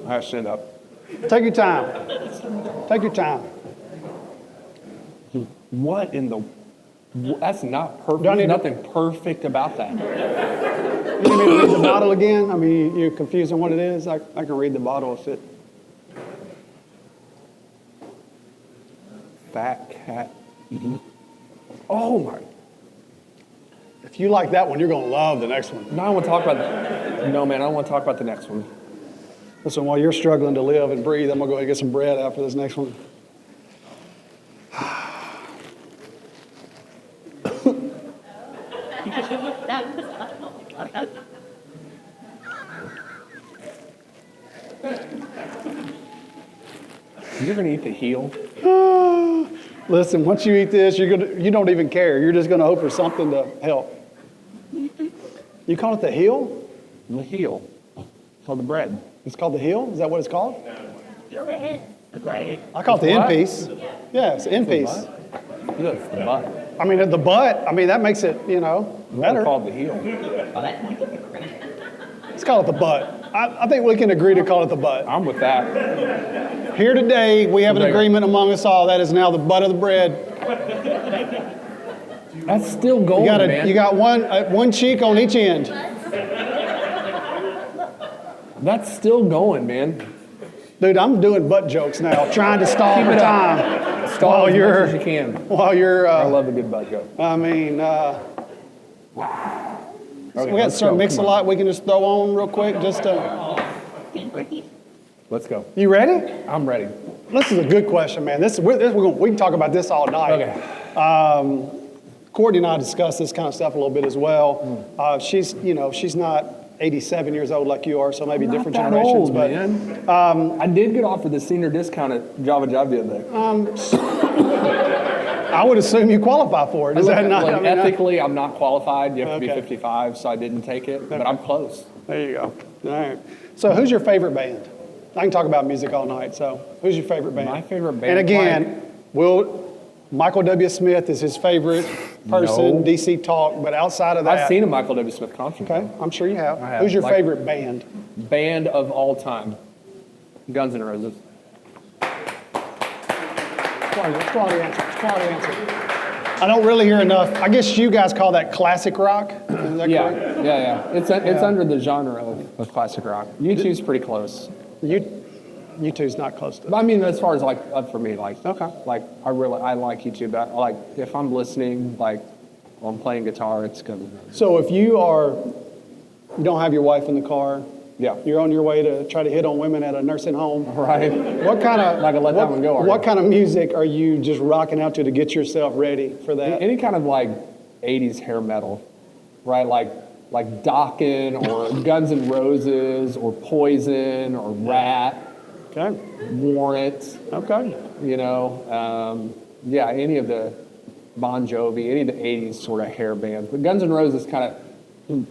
I stand up. Take your time. Take your time. What in the? That's not perfect. Do I There's need to- nothing perfect about that. You need me to read the bottle again? I mean, you're confused on what it is? I can read the bottle if it. Fat cat. Oh my. If you like that one, you're going to love the next one. No, I want to talk about that. No, man, I don't want to talk about the next one. Listen, while you're struggling to live and breathe, I'm going to go ahead and get some bread after this next one. You're gonna eat the heel. Listen, once you eat this, you don't even care. You're just going to hope for something to help. You call it the heel? The heel. For the bread. It's called the heel? Is that what it's called? Great. I call it the end What? piece. Yeah, it's the end piece. Look, the butt. I mean, the butt, that makes it, better. Called the heel. Let's call it the butt. I think we can agree to call it the butt. I'm with that. Here today, we have an Okay. agreement among us all. That is now the butt of the bread. That's still golden, man. You got one cheek on each end. That's still going, man. Dude, I'm doing butt jokes now, trying to stall Keep for it up. time. Stall While as you're- much as you can. While you're, I love a good butt joke. we Okay, got let's Sir go. Mix-a-Lot we can just throw on real quick. Let's go. You ready? I'm ready. This is a good question, man. We can talk about this all night. Okay. Courtney and I discussed this kind of stuff a little bit as well. She's not 87 years old like you are, so maybe different Not that generations. old, But man. I did get offered the senior discount at Java Job the other day. I would assume you qualify for it. Is that not? Like, ethically, I'm not qualified. You have to be Okay. 55, so I didn't take it. But I'm close. There you go. All right. So, who's your favorite band? I can talk about music all night. So, who's your favorite band? My favorite band. And again, Michael W. Smith is his favorite person. No. DC Talk, but outside of that, I've seen a Michael W. Smith concert. Okay, I'm sure you have. I have. Who's your Like- favorite band? Band of all time. Guns N' Roses. Quality answer. I don't really hear enough. I guess you guys call that classic rock. Is that Yeah, correct? yeah. It's under the genre of classic rock. U2's pretty close. YouTube's not close to But I mean, as far as like for me, like like I like YouTube. Like if I'm listening, like or I'm playing guitar, it's good. So if you don't have your wife in the car, Yeah. you're on your way to try to hit on women at a nursing home. Right. What kind of Not gonna let that one go, are What you? kind of music are you just rocking out to get yourself ready for that? Any kind of like 80s hair metal, right? Like Dokken or Guns N' Roses or Poison or Rat, Okay. Warrant, Okay. you know, yeah, any of the Bon Jovi, any of the 80s sort of hair bands. But Guns N' Roses kind of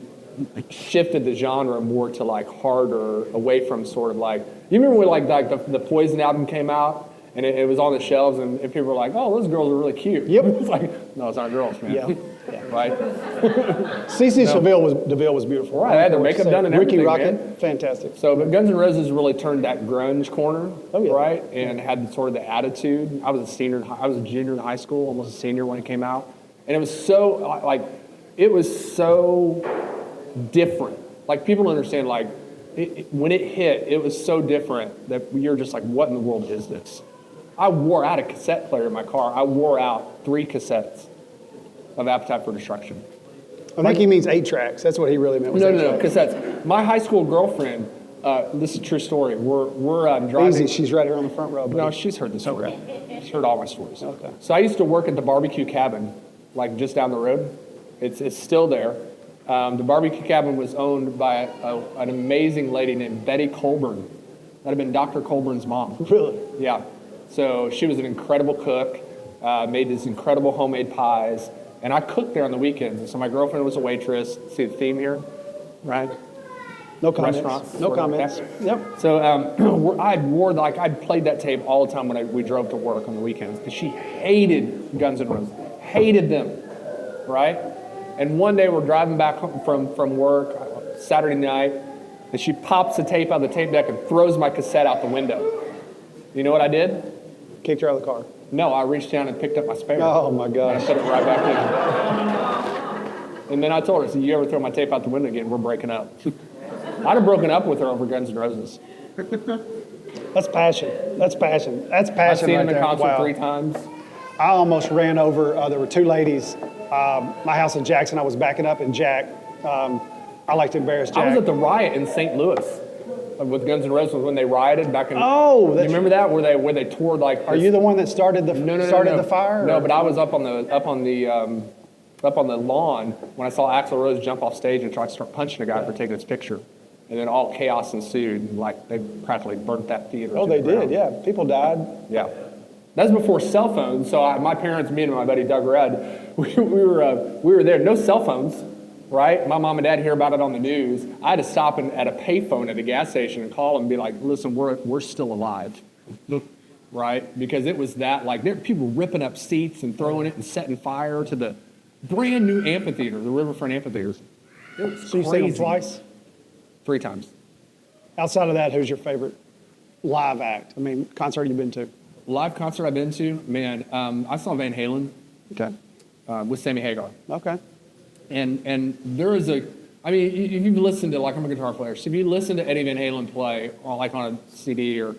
shifted the genre more to like harder, away from sort of like, you remember when like the Poison album came out and it was on the shelves and people were like, oh, those girls are really cute. Yep. It's like, no, it's not girls, man. Yeah. Right? CeCe DeVille was beautiful. Right, they had their makeup done and Ricky everything, Rocket, man. fantastic. So, but Guns N' Roses really turned that grunge corner, Oh, yeah. right? And had sort of the attitude. I was a junior in high school, almost a senior when it came out. And it was so, it was so different. Like, people don't understand, like, when it hit, it was so different that you're just like, what in the world is this? I wore out a cassette player in my car. I wore out 3 cassettes of Appetite for Destruction. I think he means 8 tracks. That's what he really meant. Was No, 8 no, no, tracks. cassettes. My high school girlfriend, this is a true story. We're driving. Easy, she's right here on the front row. No, she's heard the story. She's heard all my stories. Okay. So I used to work at the barbecue cabin, like just down the road. It's still there. The barbecue cabin was owned by an amazing lady named Betty Colburn. That had been Dr. Colburn's mom. Really? Yeah. So she was an incredible cook, made these incredible homemade pies, and I cooked there on the weekends. So my girlfriend was a waitress. See the theme here, right? No comments. Restaurants. No sort of, comments. okay. Yep. So I'd played that tape all the time when we drove to work on the weekends because she hated Guns N' Roses, hated them, right? And one day we're driving back home from work, Saturday night, and she pops the tape out of the tape deck and throws my cassette out the window. You know what I did? Kicked her out of the car. No, I reached down and picked up my spare. Oh my And gosh. I put it right back in. And then I told her, so you ever throw my tape out the window again, we're breaking up. I'd have broken up with her over Guns N' Roses. That's passion. That's passion. That's I've passion seen right them in there. concert Wow. 3 times. I almost ran over, there were 2 ladies. My house in Jackson, I was backing up, and Jack, I like to embarrass Jack. I was at the riot in St. Louis with Guns N' Roses when they rioted back in. Oh, you remember that where they toured like? Are you the one that started the no. the fire? No, or- but I was up on the lawn when I saw Axl Rose jump off stage and try to start punching a guy for taking his picture, and then all chaos ensued. Like they practically burnt that theater. Oh, to they the ground. did. Yeah, people died. Yeah. That's before cell phones. So my parents, me and my buddy Doug Rudd, we were there. No cell phones, right? My mom and dad hear about it on the news. I had to stop at a payphone at a gas station and call them and be like, listen, we're still alive, right? Because it was that, like, there were people ripping up seats and throwing it and setting fire to the brand new amphitheater, the Riverfront Amphitheater. It was So you seen them crazy. twice? 3 times. Outside of that, who's your favorite live act? I mean, concert you've been to? Live concert I've been to, man, I saw Van Halen Okay. with Sammy Hagar. Okay. And there is if you've listened to, like, I'm a guitar player, so if you listen to Eddie Van Halen play, or like on a CD or,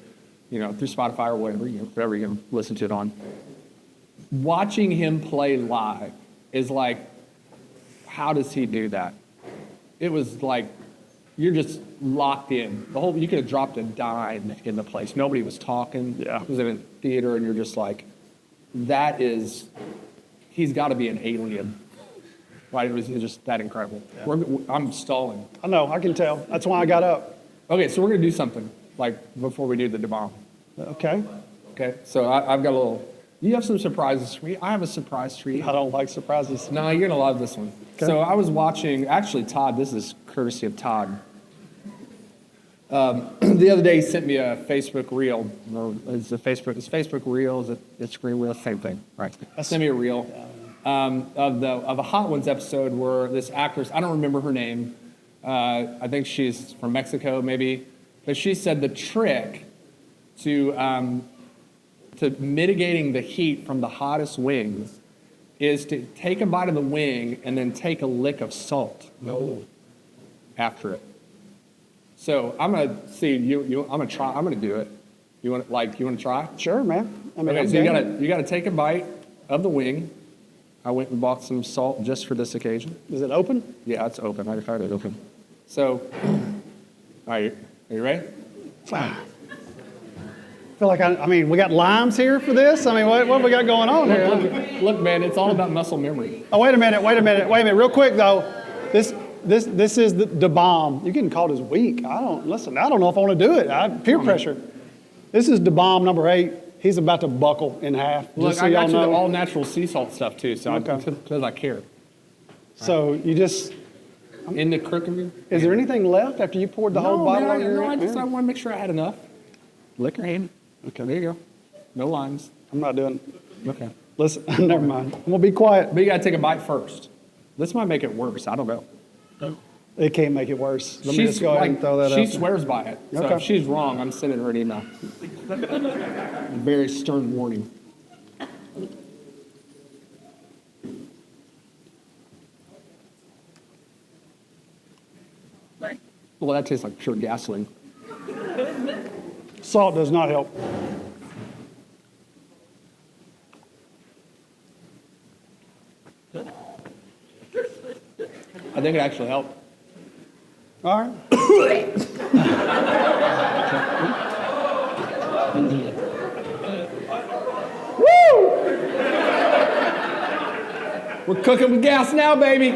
through Spotify or whatever, whatever you can listen to it on, watching him play live is like, how does he do that? It was like, you're just locked in. You could have dropped a dime in the place. Nobody was talking. Yeah. It was in a theater, and you're just like, he's got to be an alien. Right, it was just that incredible. I'm stalling. I know, I can tell. That's why I got up. Okay, so we're gonna do something, like, before we do the bomb. Okay. Okay, so I've got a little, you have some surprises for me. I have a surprise for you. I don't like surprises. No, you're gonna love this one. Okay. So I was watching, actually Todd, this is courtesy of Todd. The other day he sent me a Facebook reel, or it's Facebook reel, is it Instagram reel, same thing, right? Sent me a reel of a Hot Ones episode where this actress, I don't remember her name, I think she's from Mexico maybe, but she said the trick to mitigating the heat from the hottest wings is to take a bite of the wing and then take a lick of salt after it. So I'm gonna see I'm gonna do it. You want to try? Sure, man. I mean, Okay, I'm so game. you gotta take a bite of the wing. I went and bought some salt just for this occasion. Is it open? Yeah, it's open. I tried it open. So, are you ready? I feel like I mean, we got limes here for this. I mean, what have we got going on here? Look, man, it's all about muscle memory. Oh, wait a minute, real quick though. This is the bomb. You're getting called as weak. I don't know if I want to do it. Peer pressure. This is the bomb number 8. He's about to buckle in half. Look, just so I got y'all you the know. all natural sea salt stuff too, so Okay. because I care. So you just, In the crook of you? is there anything left after you poured the whole bottle on your I hand? want to make sure I had enough. Lick your hand. Okay, there you go. No lines. I'm not doing it. Okay. Listen, never mind. I'm gonna be quiet. But you gotta take a bite first. This might make it worse. I don't know. It can't make it worse. Let me just go ahead and throw that She out. swears by it. So Okay. if she's wrong, I'm sending her an email. A very stern warning. Well, that tastes like pure gasoline. Salt does not help. I think it actually helped. All right. We're cooking with gas now, baby.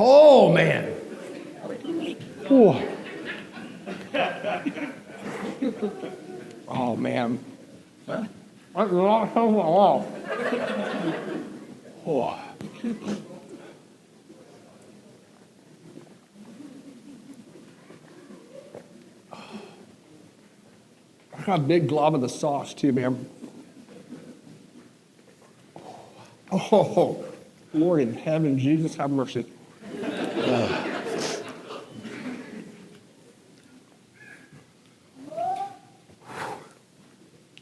Oh, man. Ooh. Oh, man. That's not so long. Oh. I got a big glob of the sauce, too, man. Oh, Lord in heaven, Jesus, have mercy.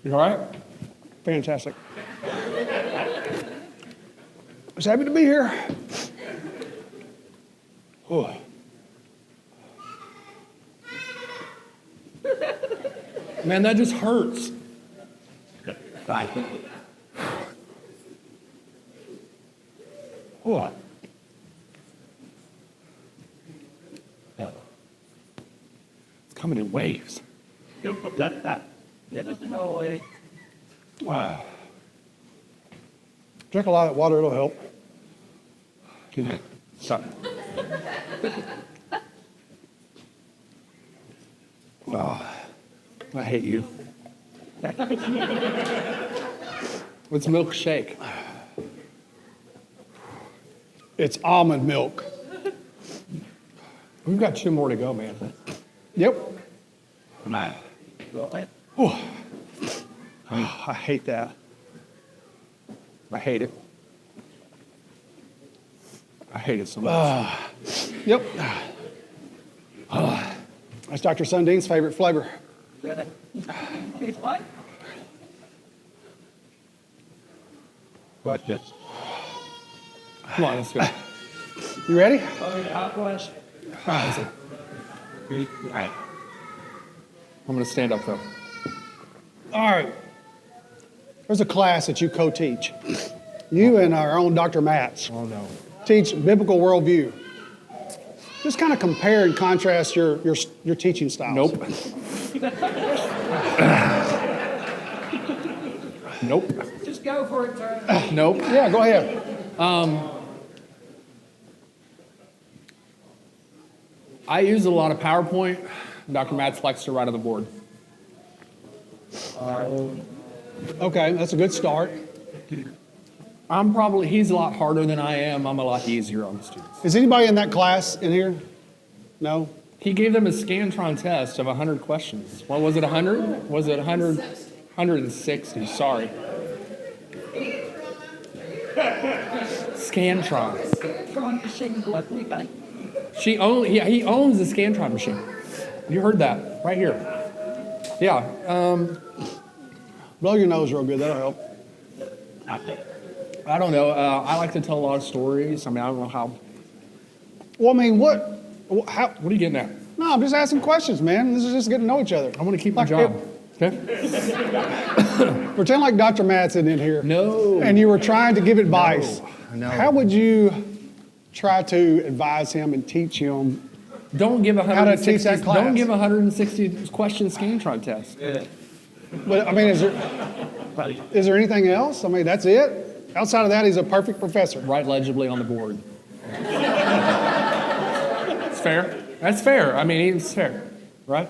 You all right? Fantastic. Was happy to be here. Oh. Man, that just hurts. Oh. It's coming in waves. Wow. Drink a lot of water, it'll help. Stop. Oh, I hate you. What's milkshake? It's almond milk. We've got 2 more to go, man. Yep. Oh. I hate that. I hate it. I hate it so much. Yep. That's Dr. Sundine's favorite flavor. Watch this. Come on, let's go. You ready? Hot flash. Right. I'm going to stand up, though. All right. There's a class that you co-teach. You and our own Dr. Matz Oh, no. teach biblical worldview. Just kind of compare and contrast your teaching styles. Nope. Nope. Just go for it, sir. Nope. Yeah, go ahead. I use a lot of PowerPoint. Dr. Matz likes to write on the board. Okay, that's a good start. He's a lot harder than I am. I'm a lot easier on the students. Is anybody in that class in here? No? He gave them a Scantron test of 100 questions. What was it, 100? Was it 100? 160, sorry. Scantron. He owns the Scantron machine. You heard that right here. Yeah. Blow your nose real good, that'll help. I don't know. I like to tell a lot of stories. I mean, I don't know how. Well, I mean, what How? What are you getting at? No, I'm just asking questions, man. This is just getting to know each other. I want to keep my Like, job. Okay? Pretend like Dr. Matt's in here. No. And you were trying to give advice. No. How would you try to advise him and teach him? Don't give How to teach that class? Don't give a 160 question Scantron test. But I mean, is there anything else? I mean, that's it? Outside of that, he's a perfect professor. Write legibly on the board. It's fair. That's fair. I mean, it's fair, right?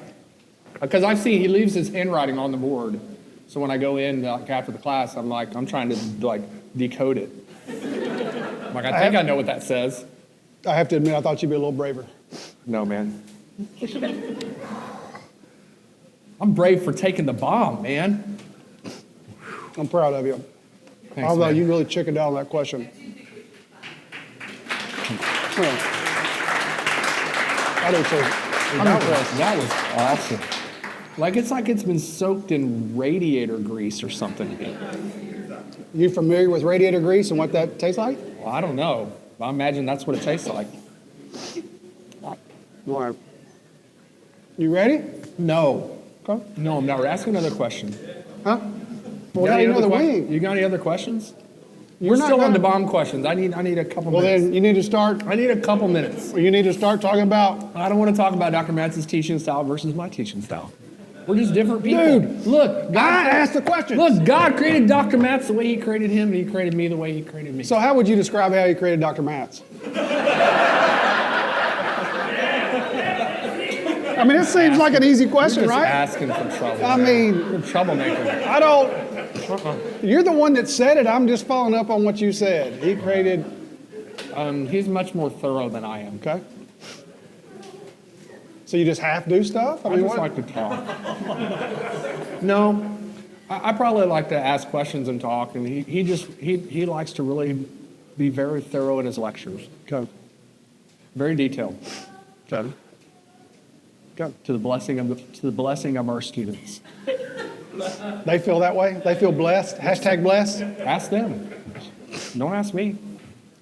Because I've seen he leaves his handwriting on the board. So when I go in like, after the class, I'm trying to like decode it. I'm like, I think I know what that says. I have to admit, I thought you'd be a little braver. No, man. I'm brave for taking the bomb, man. I'm proud of you. Thanks, Although man. you really chickened out on that question. I do too. That was awesome. Like it's been soaked in radiator grease or something. You familiar with radiator grease and what that tastes like? Well, I don't know. I imagine that's what it tastes like. All right. You ready? No. Okay. No, I'm not. Ask another question. Huh? Well, we got another wing. You got any other questions? We're We're not still on gonna- the bomb questions. I need a couple Well, minutes. then you need to start. I need a couple minutes. You need to start talking about. I don't want to talk about Dr. Matz's teaching style versus my teaching style. We're just different people. Dude, look, I asked the questions. Look, God created Dr. Matz the way he created him, and he created me the way he created me. So how would you describe how you created Dr. Matz? I mean, it seems like an easy question, You're just right? asking for trouble. I mean, You're a troublemaker. I don't. You're the one that said it. I'm just following up on what you said. He created. He's much more thorough than I am. Okay. So you just half do stuff? I just like to talk. No, I probably like to ask questions and talk, and he likes to really be very thorough in his lectures. Okay. Very detailed. Okay. Okay. To the blessing of our students. They feel that way? They feel blessed? Hashtag blessed? Ask them. Don't ask me.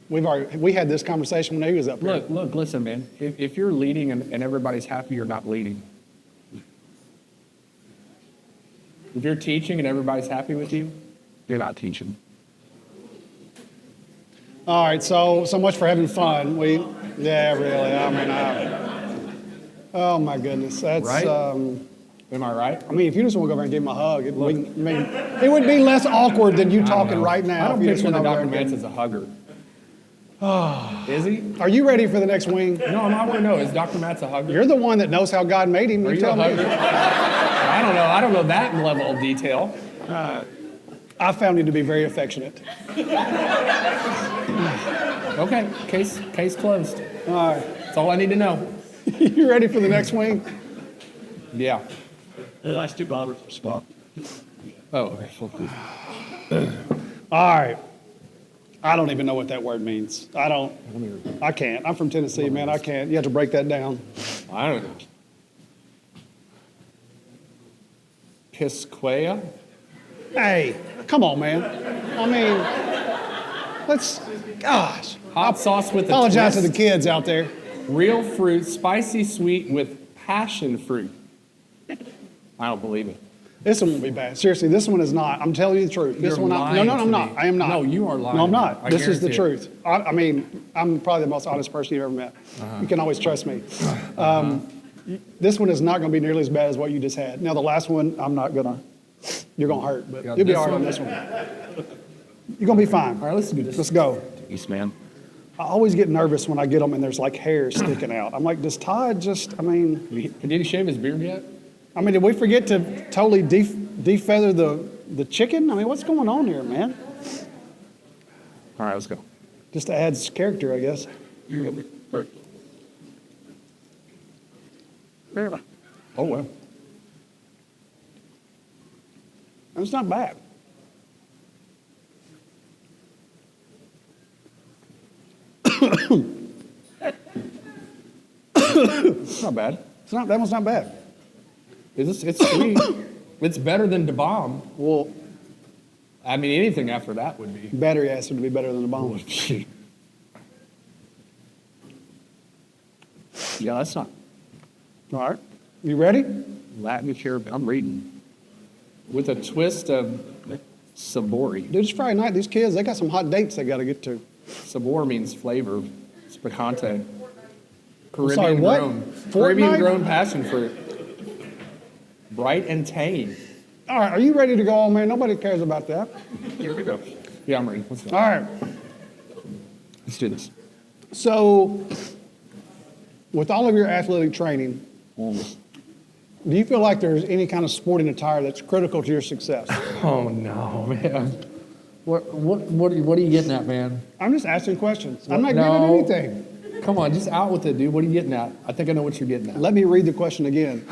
We had this conversation when he was up here. Look, listen, man. If you're leading and everybody's happy, you're not leading. If you're teaching and everybody's happy with you, you're not teaching. All right, so much for having fun. Yeah, really. I mean, oh my goodness, that's. Right? Am I right? I mean, if you just want to go over and give him a hug, it would be less awkward than you talking right now. I don't if you just picture went the over Dr. there and Matz gave as a hugger. Is he? him- Are you ready for the next wing? No, I want to know. Is Dr. Matz a hugger? You're the one that knows how God made him. Are you a tell me. hugger? I don't know. I don't know that level of detail. I found him to be very affectionate. Okay, case closed. All right. That's all I need to know. You ready for the next wing? Yeah. The last two bombers were spot. Oh, okay. All right. I don't even know what that word means. I can't. I'm from Tennessee, man. I can't. You have to break that down. I don't know. Pisquea? Hey, come on, man. I mean, gosh. Hot sauce with a Apologize to twist. the kids out there. Real fruit, spicy sweet with passion fruit. I don't believe it. This one won't be bad. Seriously, this one is not. I'm telling you the truth. This You're one, lying no, I'm to not. me. I am not. No, you are lying No, I'm to me. not. I This is the guarantee it. truth. I mean, I'm probably the most honest person you've ever met. You can always trust me. This one is not going to be nearly as bad as what you just had. Now, the last one, you're going to hurt, but Yeah, you'll be this all right on one- this one. You're going to be fine. All right, let's do this. Let's go. East man. I always get nervous when I get them and there's like hair sticking out. I'm like, does Todd just, Did he shave his beard yet? did we forget to totally defeather the chicken? I mean, what's going on here, man? All right, let's go. Just to add character, I guess. Oh, well. It's not bad. It's not bad. That one's not bad. It's sweet. It's better than the bomb. Well, I mean, anything after that would be. battery acid would be better than the bomb. Yeah, that's not All right. You ready? Latin here. I'm reading. With a twist of sabori. Dude, it's Friday night. These kids, they got some hot dates they got to get to. Sabor means flavor. It's picante. sorry, Caribbean what? grown. Fortnite? Caribbean grown passion fruit. Bright and tang. All right, are you ready to go on, man? Nobody cares about that. Here we go. Yeah, I'm ready. Let's go. All right. Let's do this. So, with all of your athletic training, do you feel like there's any kind of sporting attire that's critical to your success? Oh no, man. What are you getting at, man? I'm just asking questions. I'm not No. getting anything. Come on, just out with it, dude. What are you getting at? I think I know what you're getting at. Let me read the question again.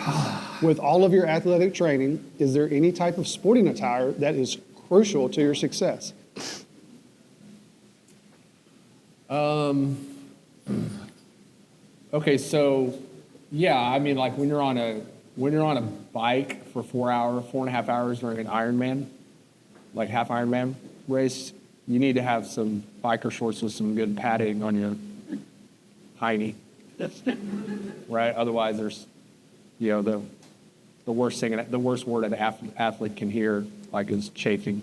With all of your athletic training, is there any type of sporting attire that is crucial to your success? Okay, so yeah, I mean, like when you're on a bike for 4.5 hours during an Ironman, like half Ironman race, you need to have some biker shorts with some good padding on your hiney, right? Otherwise, there's, the worst thing, the worst word an athlete can hear, like, is chafing,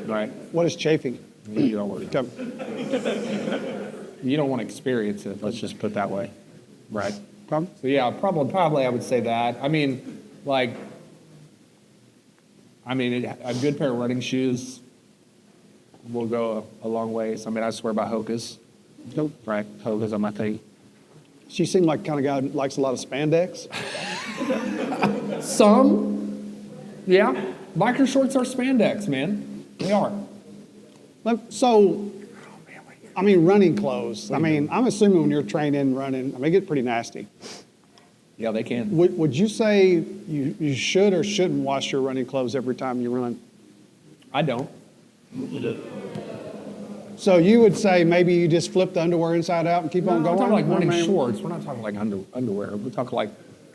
right? What is chafing? You don't want to, Come. you don't want to experience it. Let's just put it that way, right? Come. So yeah, probably I would say that. I mean, a good pair of running shoes will go a long ways. I mean, I swear by Hoka's, Nope. right? Hoka's on my thing. She seemed like the kind of guy that likes a lot of spandex. Some, yeah. Biker shorts are spandex, man. They are. So, I mean, running clothes. I mean, I'm assuming when you're training, running, they get pretty nasty. Yeah, they can. Would you say you should or shouldn't wash your running clothes every time you run? I don't. So you would say maybe you just flip the underwear inside out and keep on We're going? talking like running I mean, shorts. We're not talking like underwear. We're talking like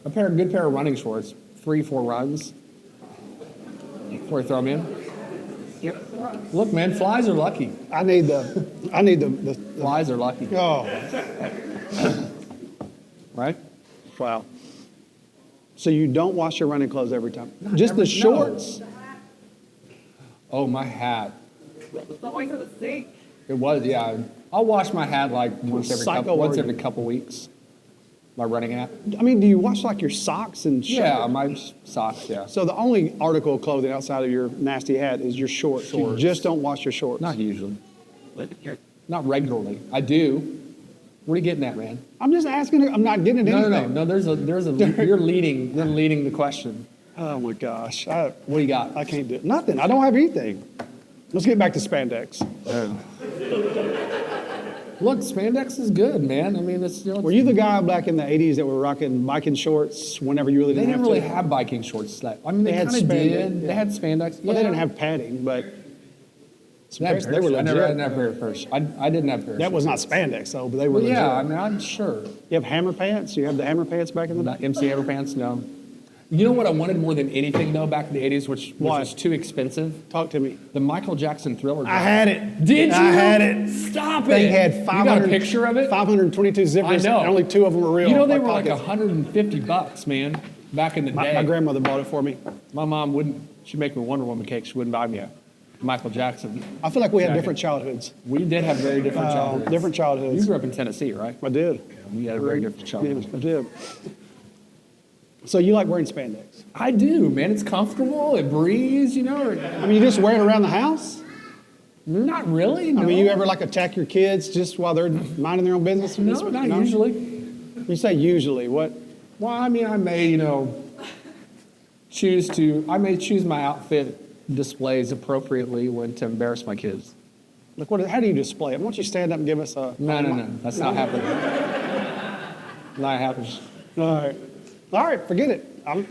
a good pair of running shorts, 3-4 runs before you throw them in. Yep. Look, man, flies are lucky. I need the Flies are lucky, oh, right? wow. So you don't wash your running clothes every time? Just the shorts? Oh, my hat. Going to the sink. It was, yeah. I'll wash my hat like once Psycho every couple weeks. My running hat. I mean, do you wash like your socks and shit? Yeah, my socks, yeah. So the only article of clothing outside of your nasty hat is your shorts. You just don't wash your shorts. Not usually. Not regularly. I do. What are you getting at, man? I'm just asking. I'm not getting at anything. No. There's a. You're leading the question. Oh my gosh. What do you got? I can't do it. Nothing. I don't have anything. Let's get back to spandex. Look, spandex is good, man. I mean, it's. Were you the guy back in the 80s that were rocking biking shorts whenever you really They didn't didn't have really to? have biking shorts. I mean, they had kind of spandex, did. yeah. They had spandex. Well, they didn't have padding, but They had they were I legit. didn't have pair of first. I didn't have pair. That was not spandex, though, but they were Well, legit. yeah, I mean, I'm sure. You have hammer pants? You have the hammer pants back in the day? Not MC Everpants, no. You know what I wanted more than anything, though, back in the 80s, which What? was too expensive? Talk to me. The Michael Jackson Thriller. I had it. Did you? I had it. Stop it. They had 500. You got a picture of it? 522 zippers. I know. And only 2 of them were real. You know, they were like pockets. $150, man, back in the day. My grandmother bought it for me. My mom wouldn't, she'd make me Wonder Woman cake. She wouldn't buy me a Michael Jackson. I feel like we had Jacket. different childhoods. We did have very different childhoods. Different You childhoods. grew up in Tennessee, right? I did. We had a very different Yeah, childhood. I did. So you like wearing spandex? I do, man. It's comfortable. It breathes, you know. I mean, you just wear it around the house? Not really. No. I mean, you ever like attack your kids just while they're minding their own business? No, not usually. You say usually. What? Well, I mean, I may, choose my outfit displays appropriately when to embarrass my kids. Like what? How do you display it? Why don't you stand up and give us a? No. That's not happening. Not happening. All right. Forget it. I'm.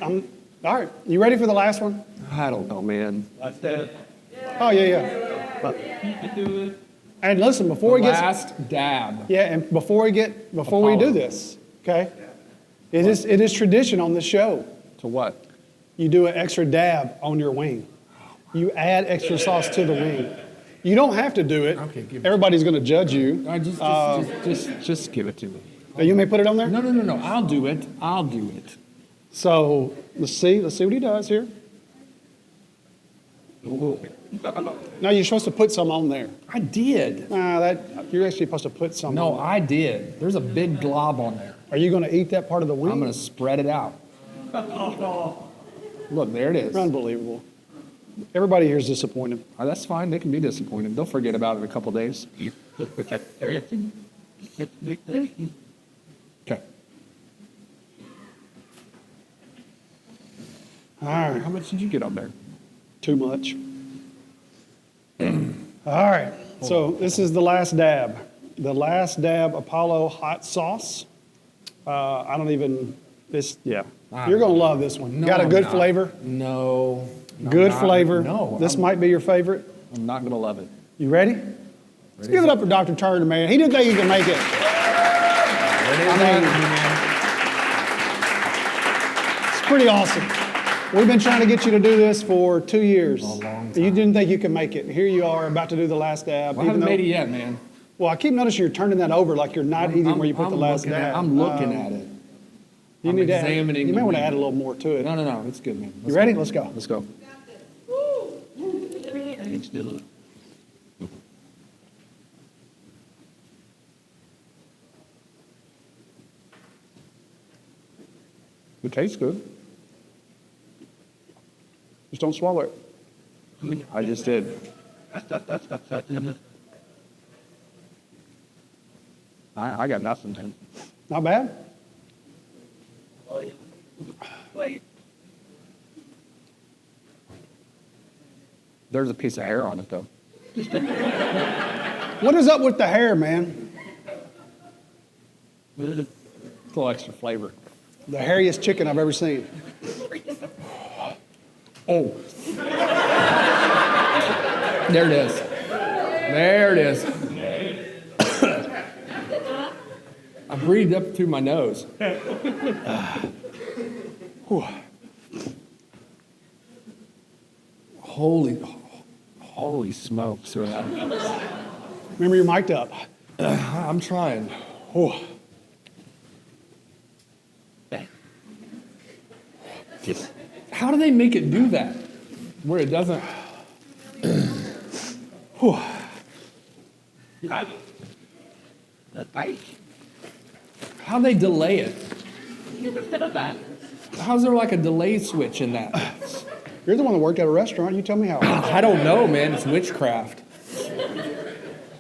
All right. You ready for the last one? I don't know, man. Like that. Oh yeah. And listen, before we get. Last dab. Yeah, and before we do this, okay? It is tradition on this show. To what? You do an extra dab on your wing. You add extra sauce to the wing. You don't have to do it. Okay, give it. Everybody's going to judge you. Just give it to me. Now, you may put it on there? No. I'll do it. I'll do it. So let's see what he does here. No, you're supposed to put some on there. I did. You're actually supposed to put some No, on there. I did. There's a big glob on there. Are you going to eat that part of the wing? I'm going to spread it out. Look, there it is. Unbelievable. Everybody here is disappointed. Oh, that's fine. They can be disappointed. They'll forget about it in a couple days. Okay. All right. How much did you get up there? Too much. All right. So this is the last dab. The last dab Apollo hot sauce. I don't even, yeah. You're going to love this one. No, Got a good I'm not. flavor? No. Good flavor. No. This might be your favorite. I'm not going to love it. You ready? Let's give it up for Dr. Turner, man. He didn't think he could make it. It's pretty awesome. We've been trying to get you to do this for 2 years. A long time. You didn't think you could make it. Here you are, about to do the last dab. Well, I haven't made it yet, man. Well, I keep noticing you're turning that over like you're not eating where you put the last dab. I'm looking at it. You I'm need to examining you the may want to meat. add a little more to it. No. It's good, man. You ready? Let's go. Let's go. It tastes good. Just don't swallow it. I just did. I got nothing, man. Not bad? There's a piece of hair on it, though. What is up with the hair, man? It's a little extra flavor. The hairiest chicken I've ever seen. Oh. There it is. There it is. I breathed up through my nose. Holy smokes. Remember, you're mic'd up. I'm trying. Oh. How do they make it do that? Where it doesn't. How they delay it? How's there like a delay switch in that? You're the one that worked at a restaurant. You tell me how. I don't know, man. It's witchcraft.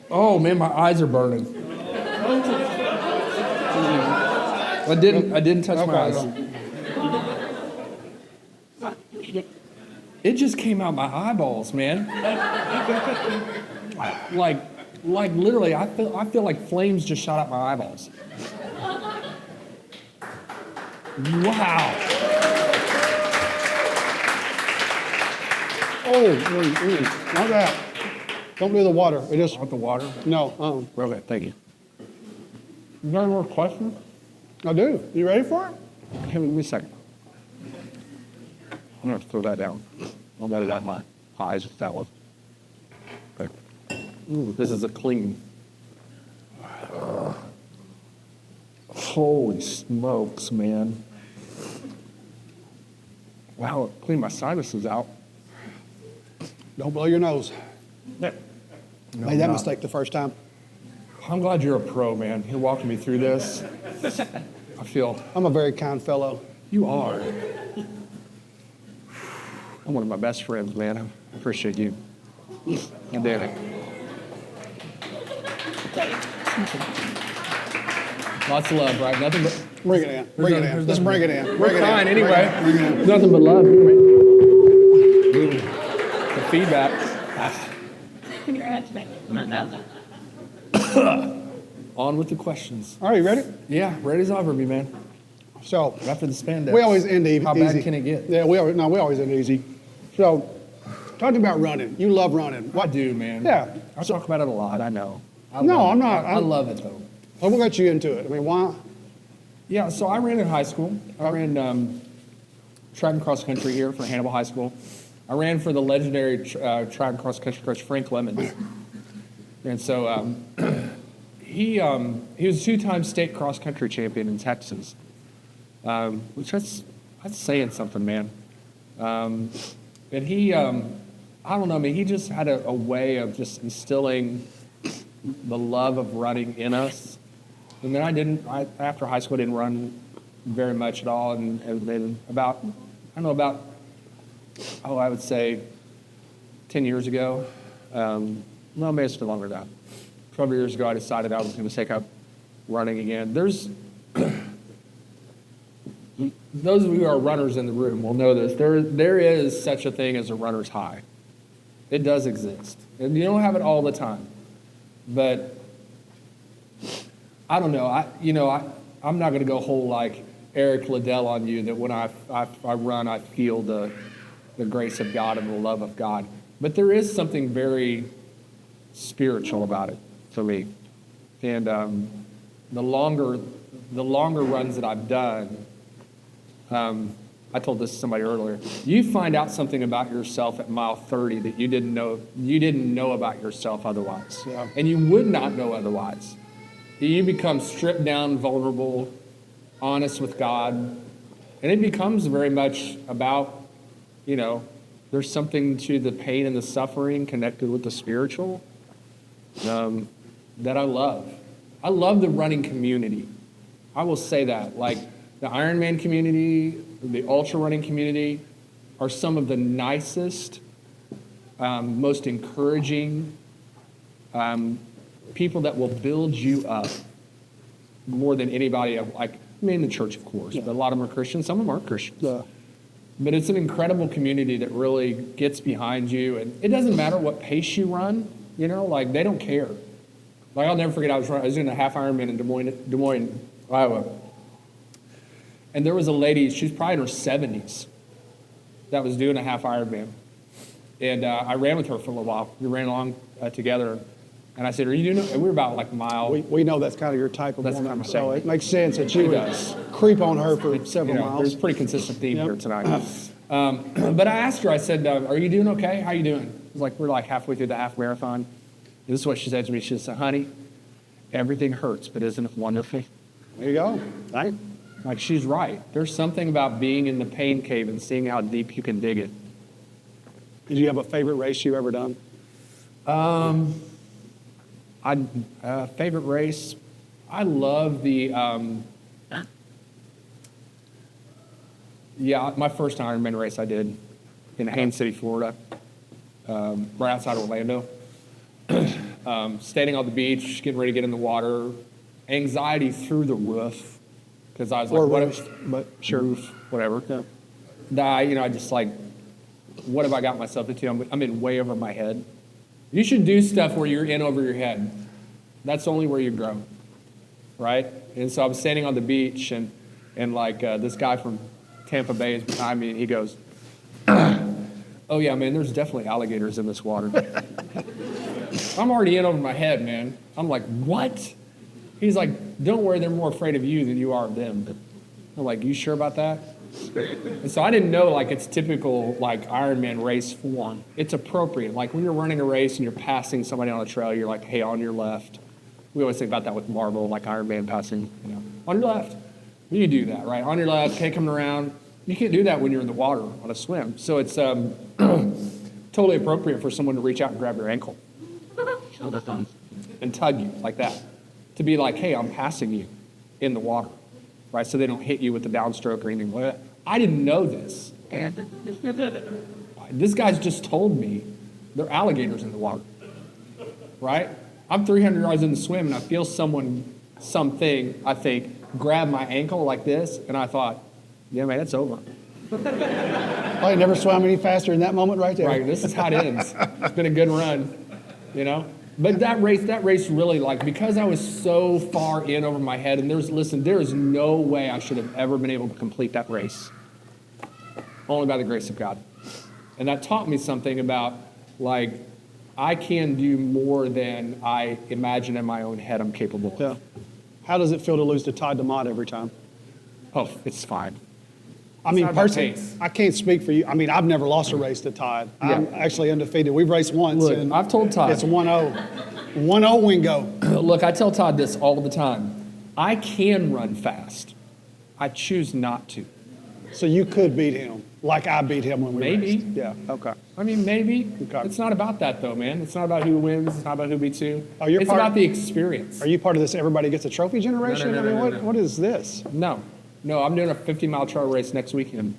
Oh man, my eyes are burning. I didn't touch my eyes. It just came out my eyeballs, man. Like literally, I feel like flames just shot out my eyeballs. Wow. Not that. Don't do the water. It just, Want the water? no. Okay, thank you. You got any more questions? I do. You ready for it? Give me a second. I'm gonna throw that down. I'll let it out my eyes with that one. Okay. Ooh, this is a clean. Holy smokes, man. Wow, it cleaned my sinuses out. Don't blow your nose. No, Made that I'm not. mistake the first time. I'm glad you're a pro, man. You're walking me through this. I feel I'm a very kind fellow. you are. I'm one of my best friends, man. I appreciate you. And Danny. Lots of love, right? Nothing but. Bring it in. Bring it in. Just bring it in. Bring We're it fine in. anyway. Bring it in. Nothing but love. The feedback. On with the questions. All right, you ready? Yeah, ready as ever, me man. So, After the spandex. we always end easy. How bad can it get? Yeah, we always end easy. So, talking about running. You love running. I What? do, man. Yeah. I talk about it a lot, I know. No, love I'm it. not. I love it, though. What got you into it? I mean, why? Yeah, so I ran in high school. I ran track and cross country here for Hannibal High School. I ran for the legendary track and cross country coach Frank Lemons. And so he was a two-time state cross-country champion in Texas, which that's saying something, man. And he, I don't know, I mean, he just had a way of just instilling the love of running in us. And then after high school, I didn't run very much at all. And then I would say 10 years ago, well, maybe it's been longer than that. 12 years ago, I decided I was going to take up running again. There's those of you who are runners in the room will know this. There is such a thing as a runner's high. It does exist. And you don't have it all the time. But I don't know. I'm not going to go whole like Eric Liddell on you that when I run, I feel the grace of God and the love of God. But there is something very spiritual about it for me. And the longer runs that I've done, I told this to somebody earlier. You find out something about yourself at mile 30 that you didn't know about yourself otherwise, and you would not know otherwise. You become stripped down, vulnerable, honest with God, and it becomes very much about, there's something to the pain and the suffering connected with the spiritual that I love. I love the running community. I will say that, like. The Ironman community, the ultra running community are some of the nicest, most encouraging people that will build you up more than anybody. The church, of course, but a lot of them are Christians. Some of them aren't Christians. But it's an incredible community that really gets behind you. And it doesn't matter what pace you run, they don't care. I'll never forget, I was doing a half Ironman in Des Moines, Iowa. And there was a lady, she's probably in her 70s, that was doing a half Ironman. And I ran with her for a little while. We ran along together. And I said, are you doing it? And we were about like a mile. We know that's kind of your type of That's woman, kind of so thing. it makes sense that you would creep on her for several miles. There's a pretty consistent theme here tonight. But I asked her, I said, are you doing okay? How are you doing? It was like, we're like halfway through the half marathon. And this is what she said to me. She said, honey, everything hurts, but isn't it wonderful? There you go. Right? Like, she's right. There's something about being in the pain cave and seeing how deep you can dig it. Did you have a favorite race you've ever done? Favorite race? I love the, my first Ironman race I did in Haines City, Florida, right outside Orlando. Standing on the beach, getting ready to get in the water, anxiety through the roof. Because I was whatever. Yeah. I just what have I got myself into? I'm in way over my head. You should do stuff where you're in over your head. That's only where you grow, right? And so I'm standing on the beach, and this guy from Tampa Bay is behind me, and he goes, oh yeah, man, there's definitely alligators in this water. I'm already in over my head, man. I'm like, what? He's like, don't worry, they're more afraid of you than you are of them. I'm like, you sure about that? And so I didn't know, it's typical, Ironman race form. It's appropriate. Like, when you're running a race and you're passing somebody on a trail, you're like, hey, on your left. We always think about that with marble, like Ironman passing, on your left. You do that, right? On your left, okay, coming around. You can't do that when you're in the water on a swim. So it's totally appropriate for someone to reach out and grab your ankle and tug you like that. To be like, hey, I'm passing you in the water, right? So they don't hit you with the downstroke or anything like that. I didn't know this. This guy's just told me there are alligators in the water, right? I'm 300 yards in the swim, and I feel something, I think, grab my ankle like this, and I thought, yeah, man, it's over. Probably never swam any faster in that moment right there. Right, this is how it ends. It's been a good run, But that race really, because I was so far in over my head, and there is no way I should have ever been able to complete that race. Only by the grace of God. And that taught me something about, I can do more than I imagine in my own head I'm capable of. Yeah. How does it feel to lose to Todd DeMott every time? Oh, it's fine. I mean, not about personally, pace. I can't speak for you. I mean, I've never lost a race to Todd. I'm actually undefeated. We've raced once. Look, and I've told Todd. It's 1-0. 1-0 Wingo. Look, I tell Todd this all the time. I can run fast. I choose not to. So you could beat him, like I beat him when we Maybe. raced. Yeah, okay. I mean, maybe. Okay. It's not about that, though, man. It's not about who wins. It's not about who beats who. Oh, you're it's part- about the experience. Are you part of this everybody gets a trophy generation? No, I mean, no. what is this? No, I'm doing a 50-mile trail race next weekend.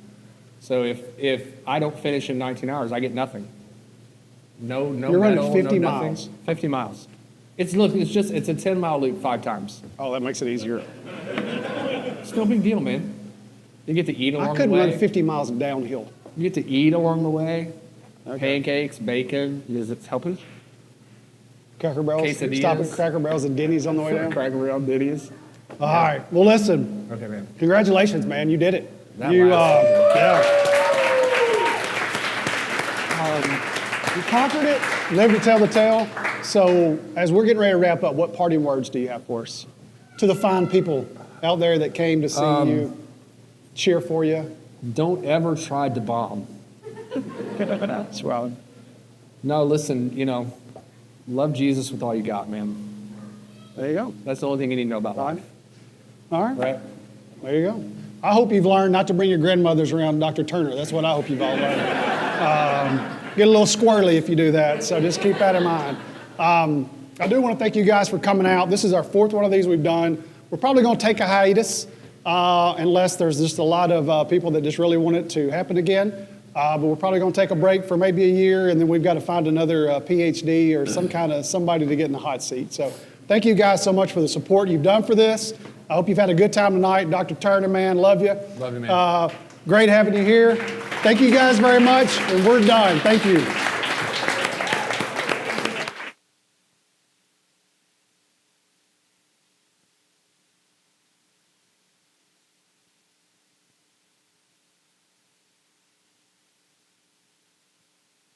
So if I don't finish in 19 hours, I get nothing. No You're running medal, 50 no nothing. miles. 50 miles. It's a 10-mile loop 5 times. Oh, that makes it easier. It's no big deal, man. You get to eat along I the couldn't way. run 50 miles downhill. You get to eat along the way. Okay. Pancakes, bacon. Is it helping? Cracker Barrels. Quesadillas. Stop at Cracker Barrels and Denny's on the way down. Cracker Barrel ditties. All right. Well, listen. Okay, man. Congratulations, man. You did it. That You, last you conquered it. Lived to tell the tale. So, as we're getting ready to wrap up, what parting words do you have for us? To the fine people out there that came to see you, cheer for you. Don't ever try to bomb. That's right. No, listen, love Jesus with all you got, man. There you go. That's the only thing you need to know about life, All right. right? There you go. I hope you've learned not to bring your grandmothers around Dr. Turner. That's what I hope you've all learned. Get a little squirrely if you do that, so just keep that in mind. I do want to thank you guys for coming out. This is our 4th one of these we've done. We're probably going to take a hiatus unless there's just a lot of people that just really want it to happen again. But we're probably going to take a break for maybe a year, and then we've got to find another PhD or somebody to get in the hot seat. So thank you guys so much for the support you've done for this. I hope you've had a good time tonight. Dr. Turner, man, love you. Love you, man. Great having you here. Thank you guys very much, and we're done. Thank you.